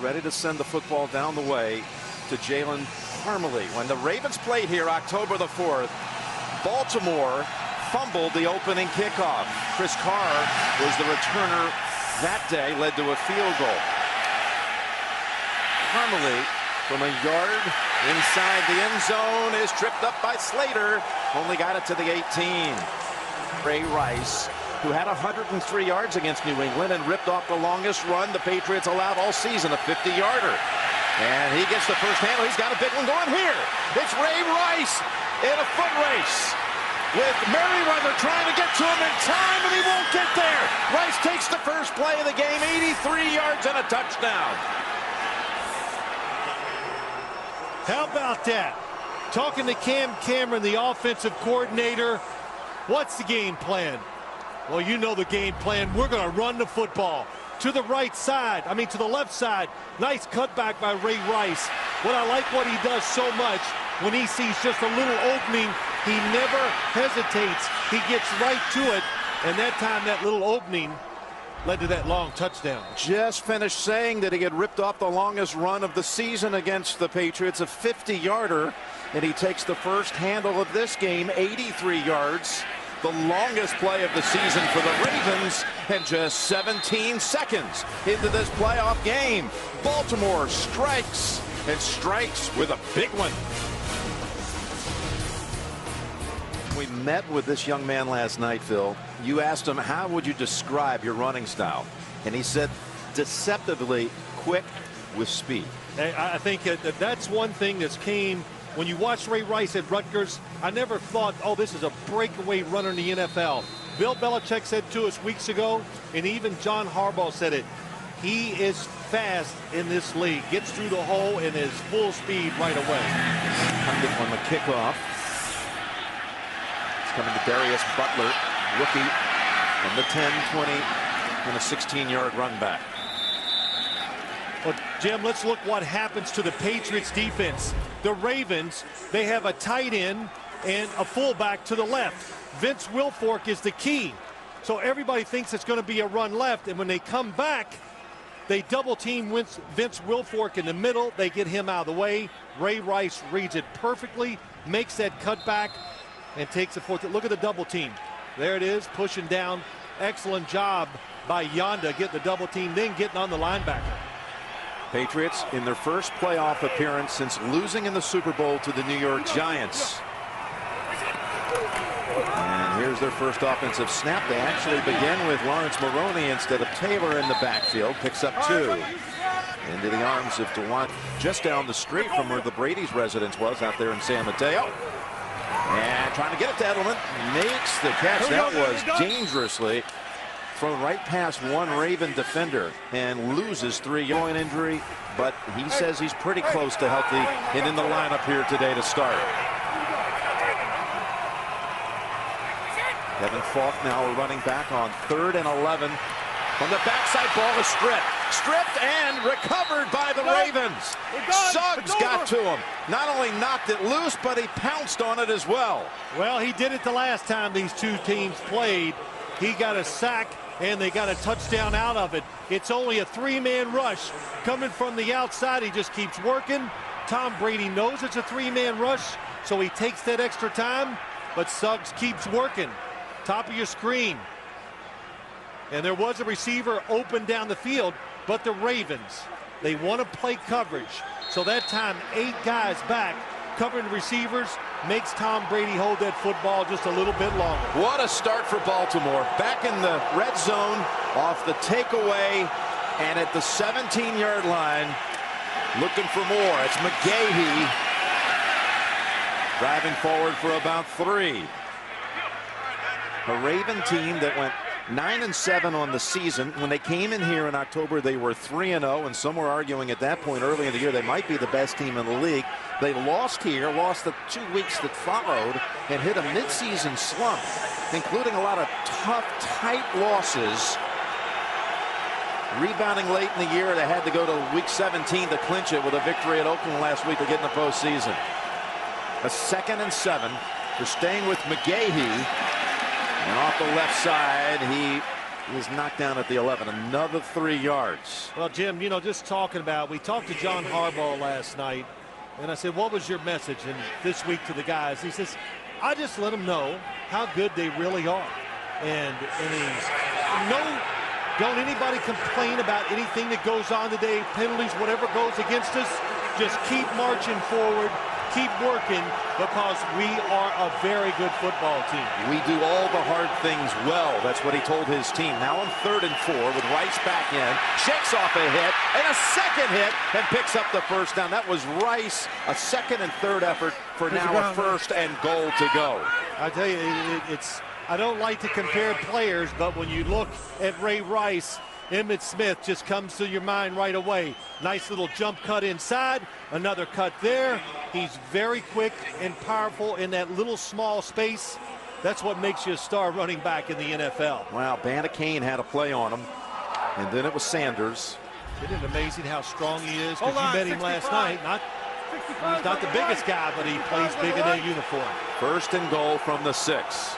ready to send the football down the way to Jalen Parmalee. When the Ravens played here October the 4th, Baltimore fumbled the opening kickoff. Chris Carr was the returner that day, led to a field goal. Parmalee from a yard inside the end zone is tripped up by Slater. Only got it to the 18. Ray Rice, who had 103 yards against New England and ripped off the longest run the Patriots allowed all season, a 50-yarder. And he gets the first handle. He's got a big one going here. It's Ray Rice in a foot race with Merriweather trying to get to him in time, and he won't get there. Rice takes the first play of the game, 83 yards and a touchdown. How about that? Talking to Cam Cameron, the offensive coordinator. What's the game plan? Well, you know the game plan. We're going to run the football to the right side. I mean, to the left side. Nice cutback by Ray Rice. I like what he does so much. When he sees just a little opening, he never hesitates. He gets right to it. And that time, that little opening led to that long touchdown. Just finished saying that he had ripped off the longest run of the season against the Patriots, a 50-yarder. And he takes the first handle of this game, 83 yards. The longest play of the season for the Ravens, and just 17 seconds into this playoff game. Baltimore strikes, and strikes with a big one. We met with this young man last night, Phil. You asked him, how would you describe your running style? And he said, deceptively quick with speed. I think that's one thing that's came. When you watch Ray Rice at Rutgers, I never thought, oh, this is a breakaway runner in the NFL. Bill Belichick said to us weeks ago, and even John Harbaugh said it, he is fast in this league. Gets through the hole and is full speed right away. On the kickoff. It's coming to Darius Butler, rookie, from the 10, 20, and a 16-yard run back. Well, Jim, let's look what happens to the Patriots defense. The Ravens, they have a tight end and a fullback to the left. Vince Wilfork is the key. So everybody thinks it's going to be a run left, and when they come back, they double team Vince Wilfork in the middle. They get him out of the way. Ray Rice reads it perfectly, makes that cutback, and takes it forth. Look at the double team. There it is, pushing down. Excellent job by Yonda getting the double team, then getting on the linebacker. Patriots in their first playoff appearance since losing in the Super Bowl to the New York Giants. And here's their first offensive snap. They actually begin with Lawrence Maroney instead of Taylor in the backfield. Picks up 2. Into the arms of DeWant, just down the street from where the Brady's residence was out there in San Mateo. And trying to get it to Edelman. Makes the catch. That was dangerously thrown right past one Raven defender and loses 3 groin injury, but he says he's pretty close to healthy and in the lineup here today to start. Kevin Falk now a running back on 3rd and 11. From the backside, ball is stripped and recovered by the Ravens. Suggs got to him. Not only knocked it loose, but he pounced on it as well. Well, he did it the last time these two teams played. He got a sack and they got a touchdown out of it. It's only a 3-man rush coming from the outside. He just keeps working. Tom Brady knows it's a 3-man rush, so he takes that extra time, but Suggs keeps working. Top of your screen. And there was a receiver open down the field, but the Ravens, they want to play coverage. So that time, 8 guys back covering receivers makes Tom Brady hold that football just a little bit longer. What a start for Baltimore. Back in the red zone off the takeaway and at the 17-yard line looking for more. It's McGahee driving forward for about 3. A Raven team that went 9-7 on the season. When they came in here in October, they were 3-0, and some were arguing at that point early in the year they might be the best team in the league. They lost here, lost the 2 weeks that followed, and hit a midseason slump, including a lot of tough, tight losses. Rebounding late in the year, they had to go to week 17 to clinch it with a victory at Oakland last week to get in the postseason. A 2nd and 7. They're staying with McGahee. And off the left side, he He was knocked down at the 11. Another 3 yards. Well, Jim, you know, just talking about, we talked to John Harbaugh last night, and I said, what was your message and this week to the guys? He says, I just let them know how good they really are. And don't anybody complain about anything that goes on today, penalties, whatever goes against us. Just keep marching forward, keep working, because we are a very good football team. We do all the hard things well. That's what he told his team. Now on 3rd and 4 with Rice back in, shakes off a hit and a second hit and picks up the first down. That was Rice, a 2nd and 3rd effort for now a 1st and goal to go. I tell you, I don't like to compare players, but when you look at Ray Rice, Emmitt Smith just comes to your mind right away. Nice little jump cut inside, another cut there. He's very quick and powerful in that little small space. That's what makes you a star running back in the NFL. Wow, Banacane had a play on him, and then it was Sanders. Isn't it amazing how strong he is? Because you met him last night. He's not the biggest guy, but he plays big in that uniform. 1st and goal from the 6.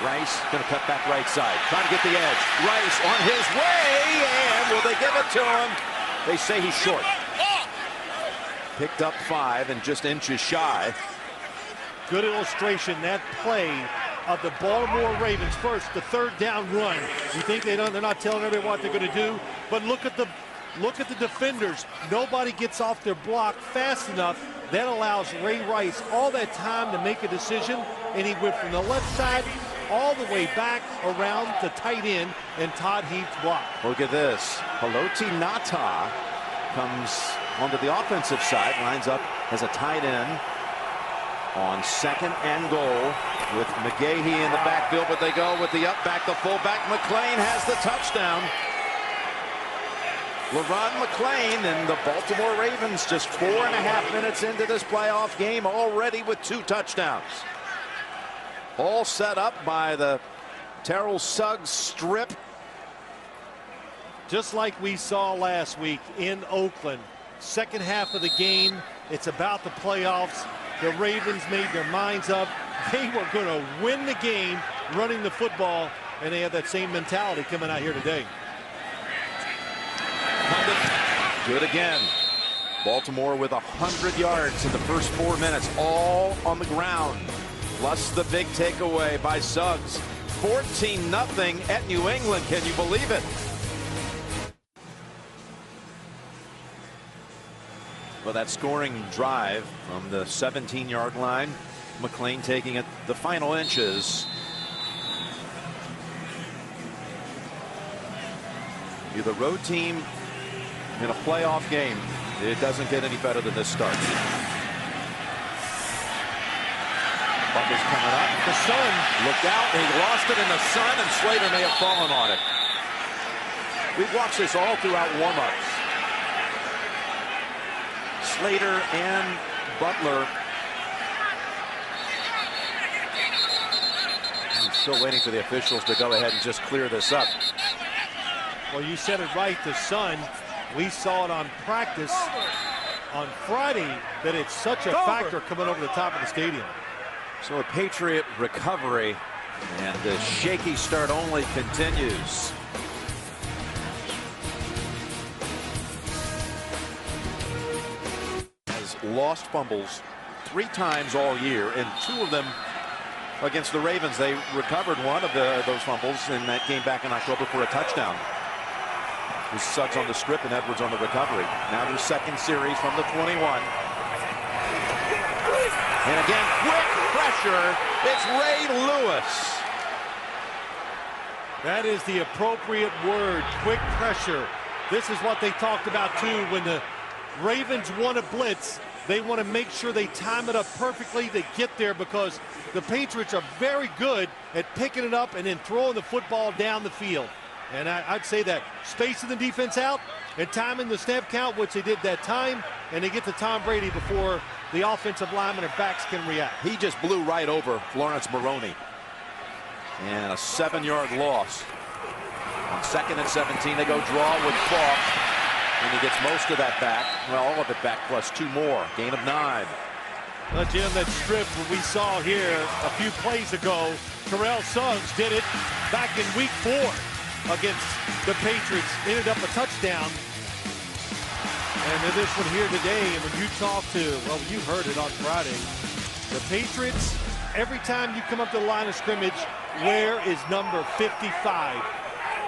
Rice going to cut back right side, trying to get the edge. Rice on his way, and will they give it to him? They say he's short. Picked up 5 and just inches shy. Good illustration, that play of the Baltimore Ravens. First, the 3rd down run. You think they're not telling everybody what they're going to do, but look at the defenders. Nobody gets off their block fast enough. That allows Ray Rice all that time to make a decision, and he went from the left side all the way back around the tight end, and Todd Heap's block. Look at this. Haloti Ngata comes onto the offensive side, lines up as a tight end on 2nd and goal with McGahee in the backfield, but they go with the up back. The fullback McClain has the touchdown. LeRon McClain and the Baltimore Ravens just 4.5 minutes into this playoff game already with 2 touchdowns. All set up by the Terrell Suggs strip. Just like we saw last week in Oakland. Second half of the game, it's about the playoffs. The Ravens made their minds up. They were going to win the game running the football, and they have that same mentality coming out here today. Good again. Baltimore with 100 yards in the first 4 minutes, all on the ground. Plus the big takeaway by Suggs. 14-0 at New England. Can you believe it? Well, that scoring drive from the 17-yard line. McClain taking it the final inches. You're the road team in a playoff game. It doesn't get any better than this start. Buck is coming up. The sun looked out. He lost it in the sun, and Slater may have fallen on it. We've watched this all throughout warm-ups. Slater and Butler. I'm still waiting for the officials to go ahead and just clear this up. Well, you said it right. The sun, we saw it on practice on Friday, that it's such a factor coming over the top of the stadium. So a Patriot recovery, and the shaky start only continues. Has lost fumbles 3 times all year, and 2 of them against the Ravens. They recovered one of those fumbles in that game back in October for a touchdown. It was Suggs on the strip and Edwards on the recovery. Now their second series from the 21. And again, quick pressure. It's Ray Lewis. That is the appropriate word, quick pressure. This is what they talked about too. When the Ravens want to blitz, they want to make sure they time it up perfectly to get there, because the Patriots are very good at picking it up and then throwing the football down the field. And I'd say that spacing the defense out and timing the snap count, which they did that time, and they get to Tom Brady before the offensive linemen or backs can react. He just blew right over Lawrence Maroney. And a 7-yard loss. On 2nd and 17, they go draw with Falk. And he gets most of that back. Well, all of it back plus 2 more. Gain of 9. Jim, that strip we saw here a few plays ago, Terrell Suggs did it back in week 4 against the Patriots. Ended up a touchdown. And then this one here today, and when you talk to, well, you heard it on Friday, the Patriots, every time you come up to the line of scrimmage, where is number 55?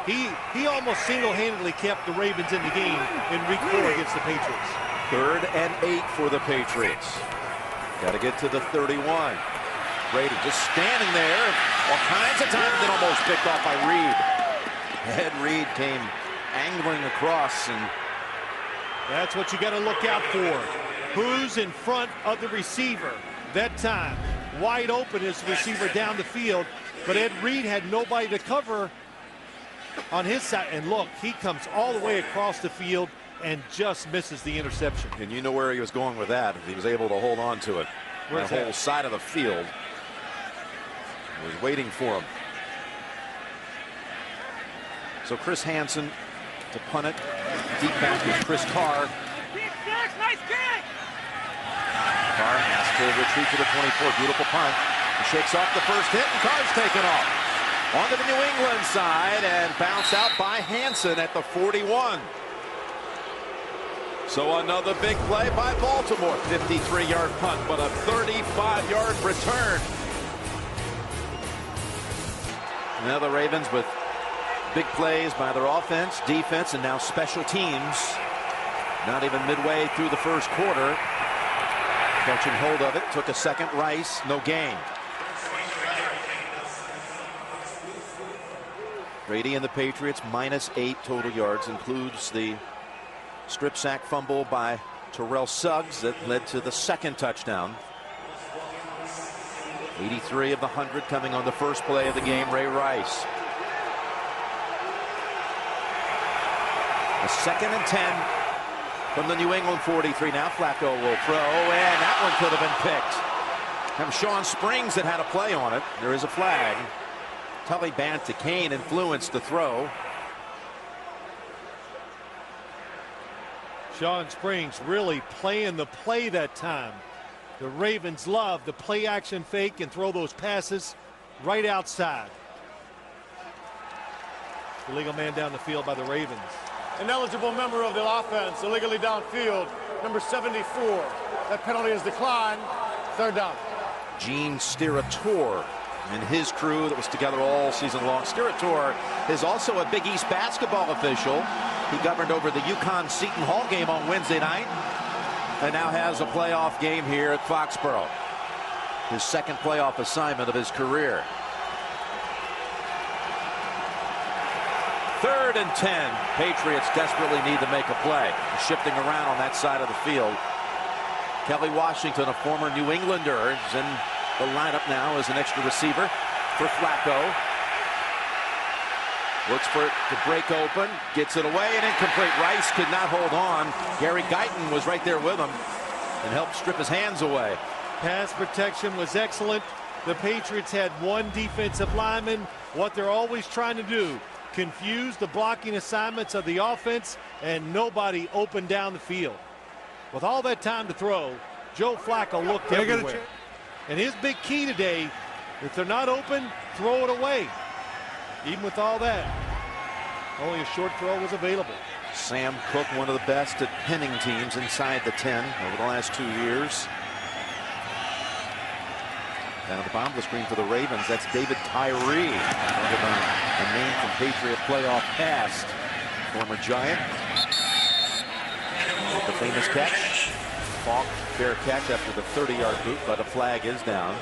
He almost single-handedly kept the Ravens in the game in week 4 against the Patriots. 3rd and 8 for the Patriots. Got to get to the 31. Brady just standing there all kinds of times, then almost picked off by Reed. Ed Reed came angling across, and that's what you got to look out for. Who's in front of the receiver? That time, wide open is the receiver down the field, but Ed Reed had nobody to cover on his side. And look, he comes all the way across the field and just misses the interception. And you know where he was going with that. He was able to hold on to it. Where's the whole side of the field was waiting for him. So Chris Hansen to punt it. Deep pass with Chris Carr. Nice kick! Carr has to retreat to the 24. Beautiful punt. He shakes off the first hit, and Carr's taken off. Onto the New England side and bounced out by Hansen at the 41. So another big play by Baltimore. 53-yard punt, but a 35-yard return. Now the Ravens with big plays by their offense, defense, and now special teams. Not even midway through the first quarter. Catching hold of it. Took a second. Rice, no gain. Brady and the Patriots -8 total yards. Includes the strip sack fumble by Terrell Suggs that led to the second touchdown. 83 of the 100 coming on the first play of the game. Ray Rice. A 2nd and 10 from the New England 43. Now Flacco will throw, and that one could have been picked. And Sean Springs that had a play on it. There is a flag. Tully Bant-Kane influenced the throw. Sean Springs really playing the play that time. The Ravens love the play action fake and throw those passes right outside. Illegal man down the field by the Ravens. An eligible member of the offense illegally downfield, number 74. That penalty is declined. 3rd down. Gene Steratore and his crew that was together all season long. Steratore is also a Big East basketball official. He governed over the UConn-Seton Hall game on Wednesday night and now has a playoff game here at Foxborough. His second playoff assignment of his career. 3rd and 10. Patriots desperately need to make a play. Shifting around on that side of the field. Kelly Washington, a former New Englander, is in the lineup now as an extra receiver for Flacco. Looks for it to break open. Gets it away and incomplete. Rice could not hold on. Gary Guyton was right there with him and helped strip his hands away. Pass protection was excellent. The Patriots had one defensive lineman. What they're always trying to do, confuse the blocking assignments of the offense, and nobody opened down the field. With all that time to throw, Joe Flacco looked everywhere. And his big key today, if they're not open, throw it away. Even with all that, only a short throw was available. Sam Cook, one of the best at pinning teams inside the 10 over the last 2 years. Down at the bottom of the screen for the Ravens, that's David Tyree. A name from Patriot playoff past. Former Giant. The famous catch. Falk, fair catch after the 30-yard boot, but a flag is down.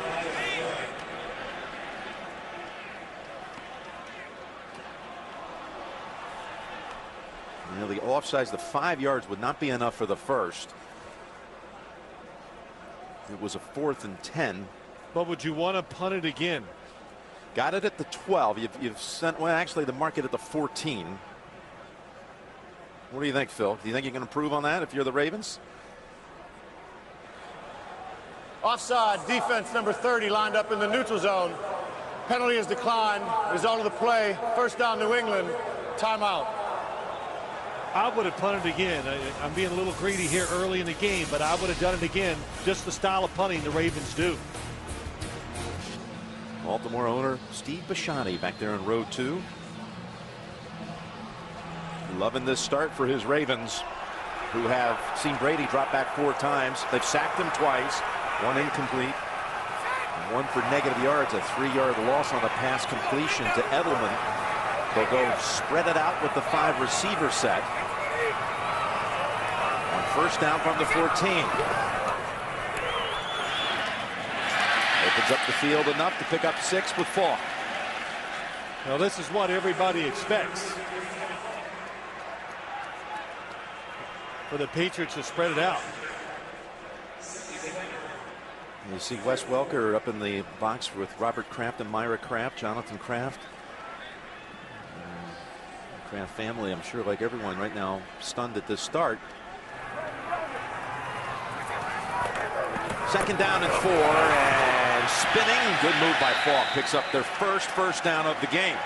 You know, the offsides, the 5 yards would not be enough for the first. It was a 4th and 10. But would you want to punt it again? Got it at the 12. You've sent, well, actually, the market at the 14. What do you think, Phil? Do you think you can improve on that if you're the Ravens? Offside, defense number 30 lined up in the neutral zone. Penalty is declined. Result of the play, 1st down New England. Timeout. I would have punted again. I'm being a little greedy here early in the game, but I would have done it again. Just the style of punting the Ravens do. Baltimore owner Steve Bisciotti back there in row 2. Loving this start for his Ravens, who have seen Brady drop back 4 times. They've sacked him twice, 1 incomplete, 1 for negative yards, a 3-yard loss on a pass completion to Edelman. They'll go spread it out with the 5 receiver set. On first down from the 14. Opens up the field enough to pick up 6 with Falk. Now this is what everybody expects. For the Patriots to spread it out. You see Wes Welker up in the box with Robert Kraft and Myra Kraft, Jonathan Kraft. Kraft family, I'm sure, like everyone right now, stunned at this start. Second down and 4, and spinning. Good move by Falk. Picks up their first down of the game.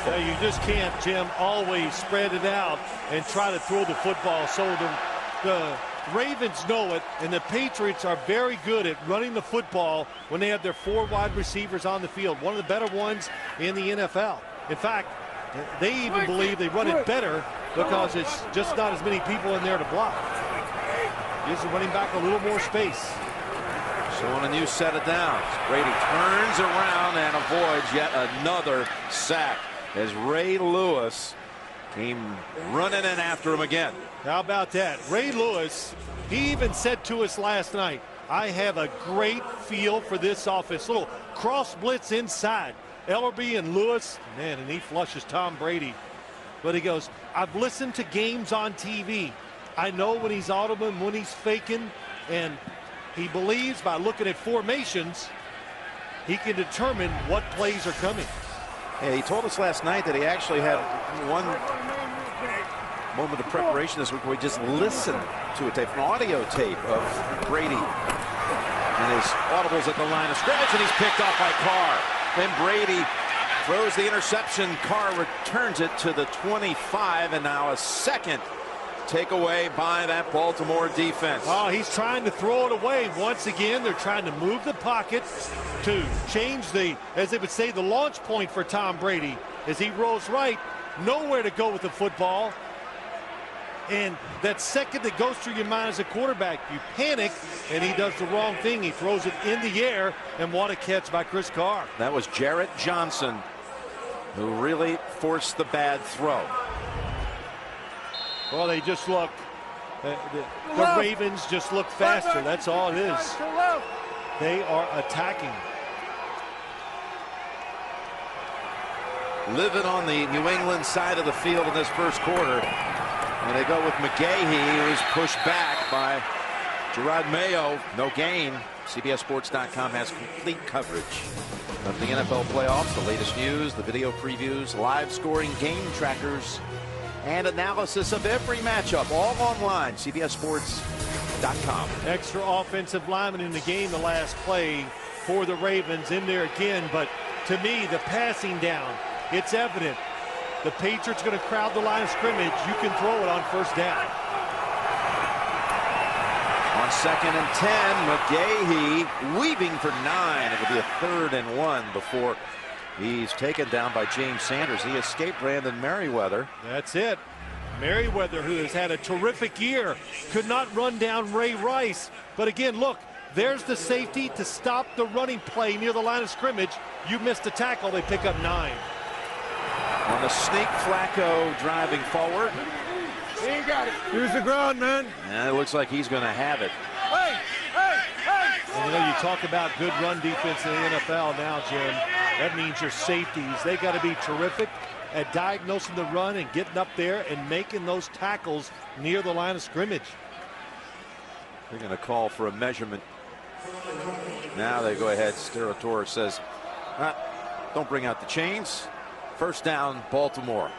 Yeah, you just can't, Jim, always spread it out and try to throw the football. So the Ravens know it, and the Patriots are very good at running the football when they have their 4 wide receivers on the field. One of the better ones in the NFL. In fact, they even believe they run it better because it's just not as many people in there to block. Gives the running back a little more space. So on a new set of downs, Brady turns around and avoids yet another sack as Ray Lewis came running in after him again. How about that? Ray Lewis, he even said to us last night, I have a great feel for this offense. Little cross blitz inside. Ellerby and Lewis, man, and he flushes Tom Brady. But he goes, I've listened to games on TV. I know when he's audible and when he's faking, and he believes by looking at formations, he can determine what plays are coming. Yeah, he told us last night that he actually had one moment of preparation this week where he just listened to a tape, an audio tape of Brady and his audibles at the line of scrimmage, and he's picked off by Carr. Then Brady throws the interception. Carr returns it to the 25, and now a second takeaway by that Baltimore defense. Oh, he's trying to throw it away. Once again, they're trying to move the pocket to change the, as they would say, the launch point for Tom Brady. As he rolls right, nowhere to go with the football. And that second that goes through your mind as a quarterback, you panic, and he does the wrong thing. He throws it in the air, and what a catch by Chris Carr. That was Jarrett Johnson who really forced the bad throw. Well, they just look, the Ravens just look faster. That's all it is. They are attacking. Living on the New England side of the field in this first quarter. And they go with McGahee, who's pushed back by Gerard Mayo. No gain. CBSSports.com has complete coverage of the NFL playoffs, the latest news, the video previews, live scoring, game trackers, and analysis of every matchup, all online. CBSSports.com. Extra offensive lineman in the game, the last play for the Ravens in there again. But to me, the passing down, it's evident. The Patriots going to crowd the line of scrimmage. You can throw it on first down. On 2nd and 10, McGahee weaving for 9. It'll be a 3rd and 1 before he's taken down by James Sanders. He escaped Brandon Merriweather. That's it. Merriweather, who has had a terrific year, could not run down Ray Rice. But again, look, there's the safety to stop the running play near the line of scrimmage. You missed a tackle. They pick up 9. On the sneak, Flacco driving forward. He ain't got it. Here's the ground, man. And it looks like he's going to have it. Hey, hey, hey. And you know, you talk about good run defense in the NFL now, Jim. That means your safeties, they got to be terrific at diagnosing the run and getting up there and making those tackles near the line of scrimmage. They're going to call for a measurement. Now they go ahead. Steratore says, don't bring out the chains. First down, Baltimore.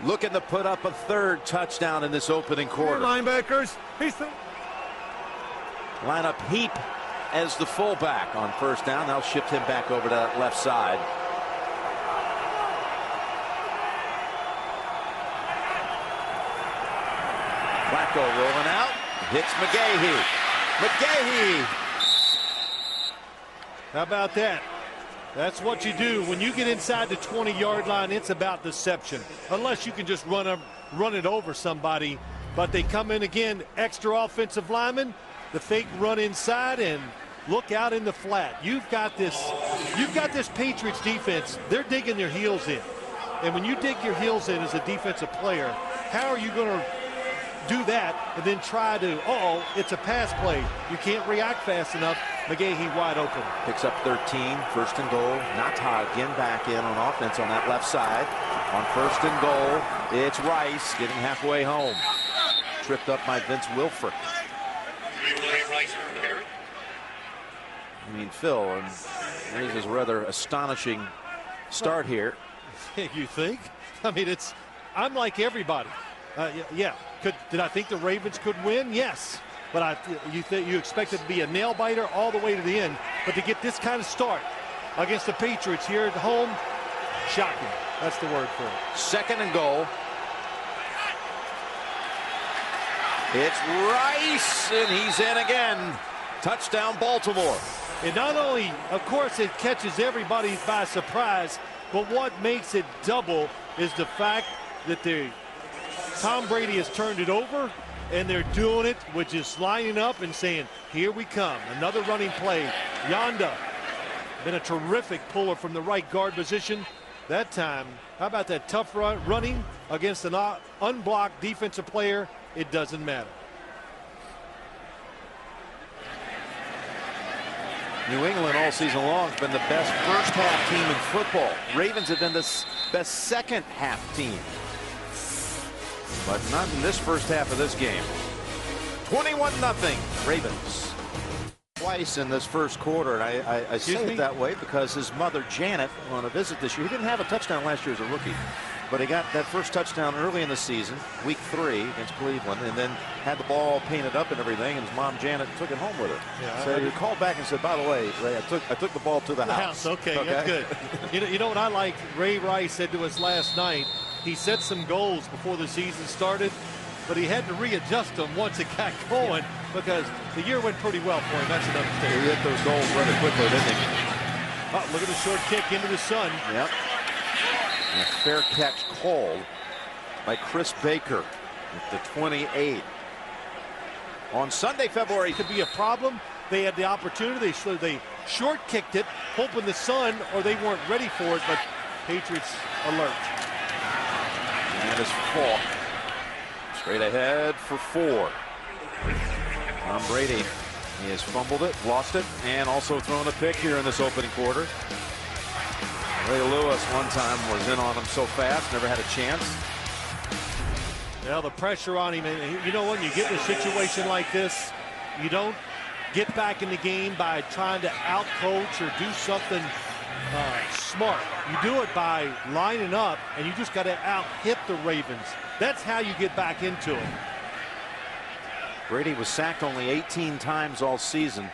Looking to put up a 3rd touchdown in this opening quarter. Linebackers. Line up heap as the fullback on first down. They'll shift him back over to that left side. Flacco rolling out. Hits McGahee. McGahee. How about that? That's what you do. When you get inside the 20-yard line, it's about deception. Unless you can just run it over somebody. But they come in again, extra offensive lineman, the fake run inside, and look out in the flat. You've got this Patriots defense. They're digging their heels in. And when you dig your heels in as a defensive player, how are you going to do that and then try to, it's a pass play. You can't react fast enough. McGahee wide open. Picks up 13, first and goal. Nata again back in on offense on that left side. On first and goal, it's Rice getting halfway home. Tripped up by Vince Wilfork. I mean, Phil, and raises a rather astonishing start here. You think? I mean, I'm like everybody. Yeah. Did I think the Ravens could win? Yes. But you expect it to be a nail biter all the way to the end. But to get this kind of start against the Patriots here at home, shocking. That's the word for it. Second and goal. It's Rice, and he's in again. Touchdown, Baltimore. And not only, of course, it catches everybody by surprise, but what makes it double is the fact that Tom Brady has turned it over, and they're doing it with just lining up and saying, here we come. Another running play. Yonda, been a terrific puller from the right guard position. That time, how about that tough running against an unblocked defensive player? It doesn't matter. New England all season long has been the best first half team in football. Ravens have been the best second half team. But not in this first half of this game. 21-0 Ravens. Twice in this first quarter, and I say it that way because his mother Janet on a visit this year. He didn't have a touchdown last year as a rookie, but he got that first touchdown early in the season, week 3 against Cleveland, and then had the ball painted up and everything, and his mom Janet took it home with her. Yeah, so he called back and said, by the way, Ray, I took the ball to the house. Okay, that's good. You know what I like? Ray Rice said to us last night, he set some goals before the season started, but he had to readjust them once it got going because the year went pretty well for him. That's another thing. He hit those goals rather quickly, didn't he? Oh, look at the short kick into the sun. Yep. And a fair catch called by Chris Baker at the 28. On Sunday, February. Could be a problem. They had the opportunity. They short kicked it, hoping the sun, or they weren't ready for it, but Patriots alert. And it's Falk. Straight ahead for 4. Tom Brady, he has fumbled it, lost it, and also thrown a pick here in this opening quarter. Ray Lewis one time was in on him so fast, never had a chance. Well, the pressure on him, and you know when you get in a situation like this, you don't get back in the game by trying to out-coach or do something smart. You do it by lining up, and you just got to out-hit the Ravens. That's how you get back into it. Brady was sacked only 18 times all season.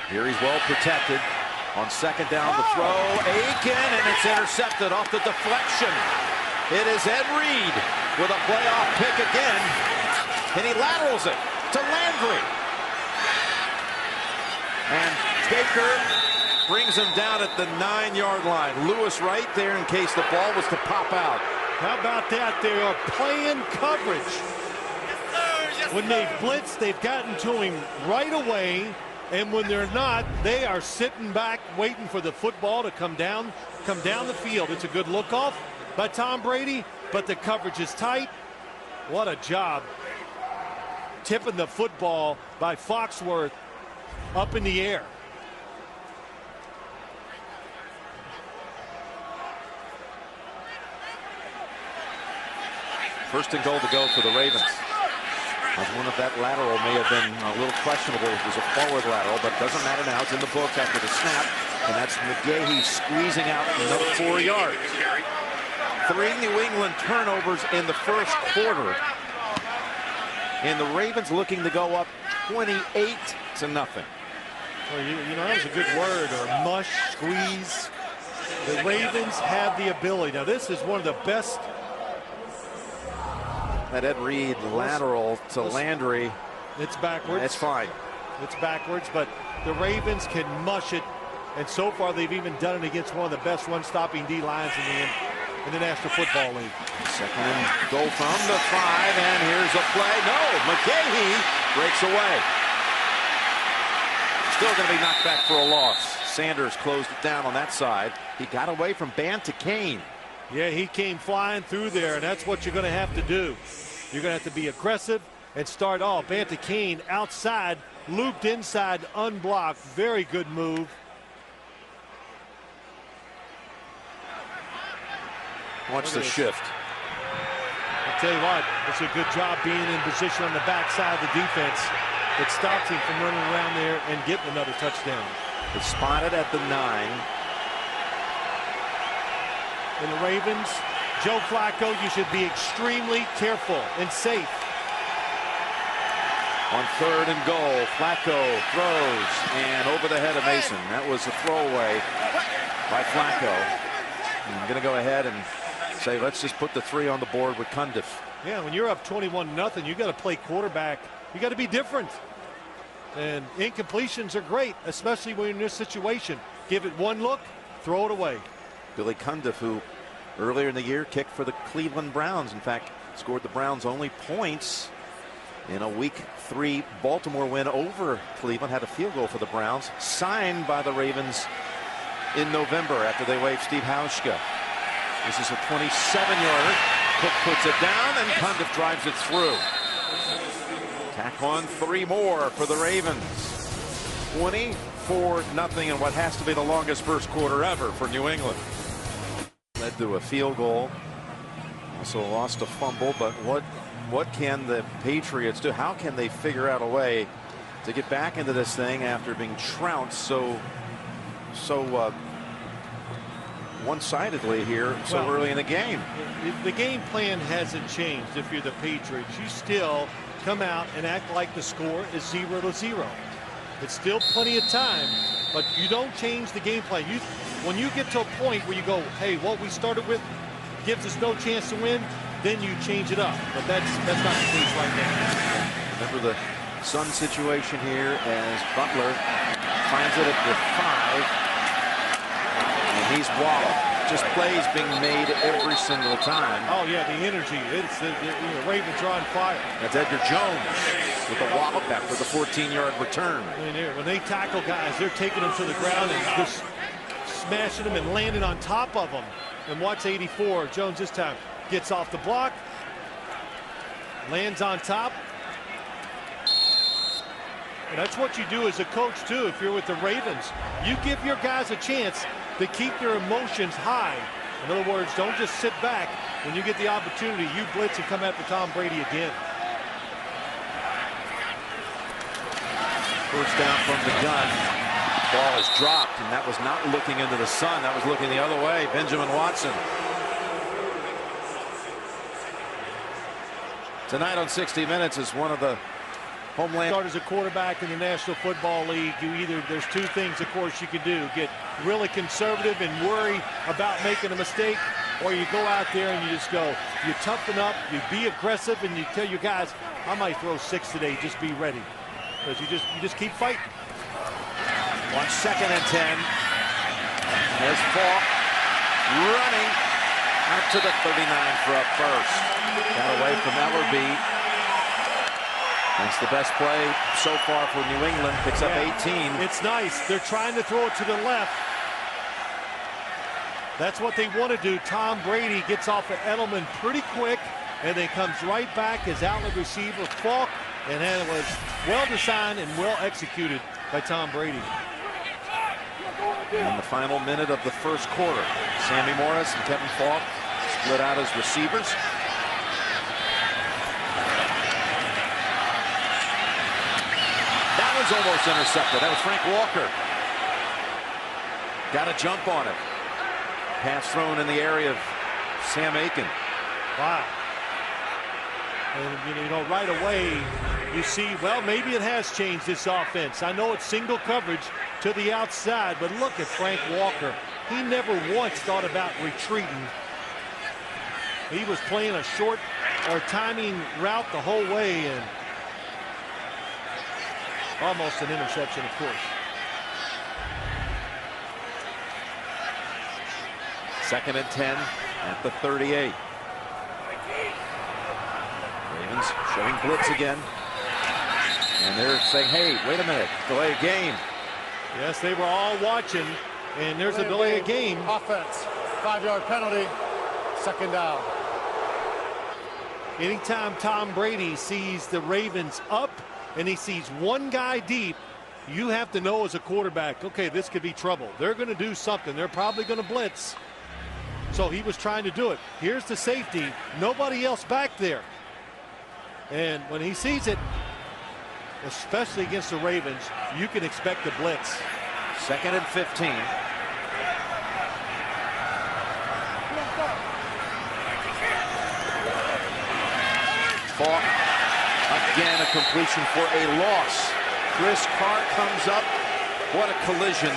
Here he's well protected. On second down, the throw, Aiken, and it's intercepted off the deflection. It is Ed Reed with a playoff pick again, and he laterals it to Landry. And Baker brings him down at the 9-yard line. Lewis right there in case the ball was to pop out. How about that? They are playing coverage. When they blitz, they've gotten to him right away. And when they're not, they are sitting back waiting for the football to come down the field. It's a good look off by Tom Brady, but the coverage is tight. What a job. Tipping the football by Foxworth up in the air. First and goal to go for the Ravens. One of that lateral may have been a little questionable. It was a forward lateral, but it doesn't matter now. It's in the books after the snap, and that's McGahee squeezing out another 4 yards. 3 New England turnovers in the first quarter, and the Ravens looking to go up 28 to nothing. Well, you know, that was a good word, or mush, squeeze. The Ravens have the ability. Now, this is one of the best. That Ed Reed lateral to Landry. It's backwards. It's fine. It's backwards, but the Ravens can mush it. And so far, they've even done it against one of the best run-stopping D-lines in the National Football League. Second and goal from the 5, and here's a play. No, McGahee breaks away. Still going to be knocked back for a loss. Sanders closed it down on that side. He got away from Kane. Yeah, he came flying through there, and that's what you're going to have to do. You're going to have to be aggressive and start off. Kane outside, looped inside, unblocked. Very good move. Watch the shift. I'll tell you what, it's a good job being in position on the backside of the defense. It stops him from running around there and getting another touchdown. It's spotted at the 9. And the Ravens, Joe Flacco, you should be extremely careful and safe. On 3rd and goal, Flacco throws, and over the head of Mason. That was a throwaway by Flacco. I'm going to go ahead and say, let's just put the 3 on the board with Cundiff. Yeah, when you're up 21-0, you got to play quarterback. You got to be different. And incompletions are great, especially when you're in this situation. Give it one look, throw it away. Billy Cundiff, who earlier in the year kicked for the Cleveland Browns. In fact, scored the Browns' only points in a Week 3 Baltimore win over Cleveland. Had a field goal for the Browns, signed by the Ravens in November after they waived Steve Hauschka. This is a 27-yarder. Cook puts it down, and Cundiff drives it through. Tack on 3 more for the Ravens. 24-0 in what has to be the longest first quarter ever for New England. Led to a field goal. Also lost a fumble, but what can the Patriots do? How can they figure out a way to get back into this thing after being trounced so one-sidedly here so early in the game? The game plan hasn't changed. If you're the Patriots, you still come out and act like the score is 0-0. It's still plenty of time, but you don't change the game plan. When you get to a point where you go, hey, what we started with gives us no chance to win, then you change it up. But that's not the case right now. Remember the Sun situation here as Butler finds it at the 5, and he's walloped. Just plays being made every single time. Oh yeah, the energy. It's the Ravens are on fire. That's Edgar Jones with the wallop after the 14-yard return. I mean, when they tackle guys, they're taking them to the ground and just smashing them and landing on top of them. And watch 84. Jones this time gets off the block, lands on top. And that's what you do as a coach too. If you're with the Ravens, you give your guys a chance to keep their emotions high. In other words, don't just sit back. When you get the opportunity, you blitz and come after Tom Brady again. First down from the gun. Ball is dropped, and that was not looking into the sun. That was looking the other way. Benjamin Watson. Tonight on 60 Minutes is one of the homeland. Start as a quarterback in the National Football League. There's 2 things, of course, you can do. Get really conservative and worry about making a mistake, or you go out there and you just go, you toughen up, you be aggressive, and you tell your guys, I might throw 6 today, just be ready. Because you just keep fighting. On 2nd and 10. There's Falk running out to the 39 for a first. Got away from Ellerby. That's the best play so far for New England. Picks up 18. It's nice. They're trying to throw it to the left. That's what they want to do. Tom Brady gets off of Edelman pretty quick and then comes right back his outlet receiver, Falk, and it was well designed and well executed by Tom Brady. In the final minute of the first quarter, Sammy Morris and Kevin Falk split out as receivers. That one's almost intercepted. That was Frank Walker. Got a jump on it. Pass thrown in the area of Sam Aiken. Wow. And, right away, you see, well, maybe it has changed this offense. I know it's single coverage to the outside, but look at Frank Walker. He never once thought about retreating. He was playing a short or timing route the whole way, and almost an interception, of course. Second and 10 at the 38. Ravens showing blitz again. And they're saying, hey, wait a minute, delay a game. Yes, they were all watching, and there's a delay of game. Offense, 5-yard penalty, second down. Anytime Tom Brady sees the Ravens up and he sees one guy deep, you have to know as a quarterback, okay, this could be trouble. They're going to do something. They're probably going to blitz. So he was trying to do it. Here's the safety. Nobody else back there. And when he sees it, especially against the Ravens, you can expect the blitz. Second and 15. Falk. Again, a completion for a loss. Chris Carr comes up. What a collision.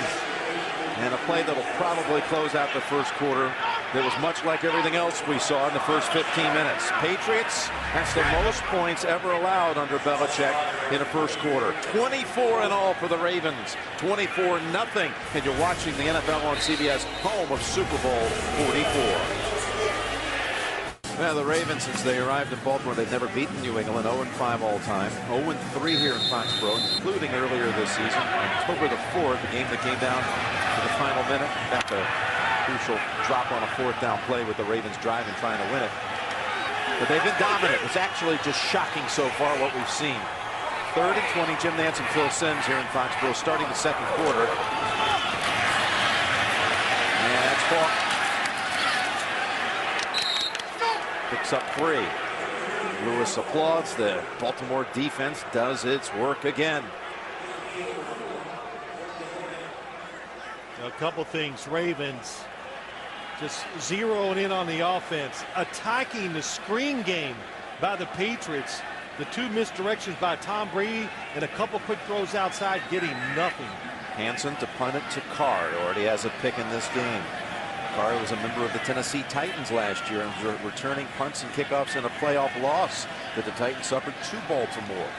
And a play that will probably close out the first quarter. That was much like everything else we saw in the first 15 minutes. Patriots, that's the most points ever allowed under Belichick in a first quarter. 24 in all for the Ravens. 24-0. And you're watching the NFL on CBS, home of Super Bowl 44. Well, the Ravens, since they arrived in Baltimore, they've never beaten New England. 0-5 all time. 0-3 here in Foxborough, including earlier this season, October the 4th, the game that came down to the final minute. Got the crucial drop on a fourth down play with the Ravens driving, trying to win it. But they've been dominant. It's actually just shocking so far what we've seen. 3rd and 20. Jim Nantz and Phil Simms here in Foxborough, starting the second quarter. And that's Falk. Picks up 3. Lewis applauds. The Baltimore defense does its work again. A couple things. Ravens just zeroing in on the offense, attacking the screen game by the Patriots. The 2 misdirections by Tom Brady and a couple quick throws outside, getting nothing. Hansen to punt it to Carr. Already has a pick in this game. Carr was a member of the Tennessee Titans last year and returning punts and kickoffs in a playoff loss that the Titans suffered to Baltimore.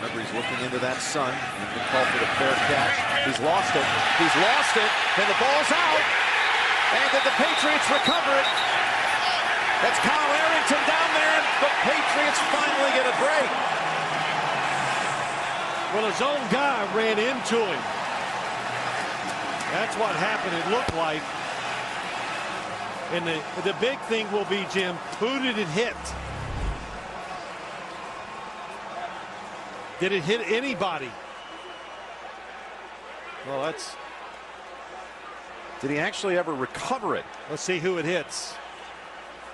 Remember, he's looking into that sun. He can call for the fair catch. He's lost it. He's lost it. And the ball's out. And did the Patriots recover it? That's Kyle Arrington down there. The Patriots finally get a break. Well, his own guy ran into him. That's what happened, it looked like. And the big thing will be, Jim, who did it hit? Did it hit anybody? Well, that's... Did he actually ever recover it? Let's see who it hits.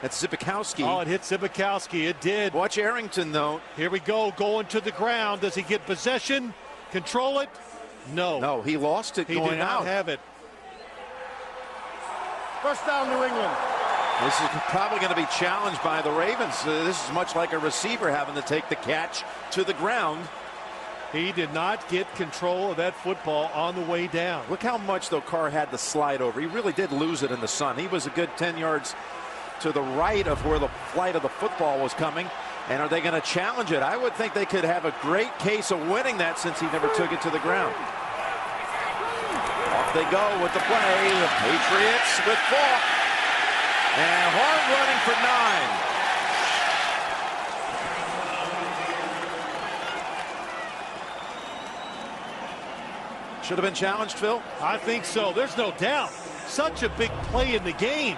That's Zibikowski. Oh, it hit Zibikowski. It did. Watch Arrington, though. Here we go, going to the ground. Does he get possession? Control it? No. No, he lost it going out. He did not have it. First down, New England. This is probably going to be challenged by the Ravens. This is much like a receiver having to take the catch to the ground. He did not get control of that football on the way down. Look how much, though, Carr had to slide over. He really did lose it in the sun. He was a good 10 yards to the right of where the flight of the football was coming. And are they going to challenge it? I would think they could have a great case of winning that since he never took it to the ground. Off they go with the play. The Patriots with Falk. And hard running for 9. Should have been challenged, Phil? I think so. There's no doubt. Such a big play in the game.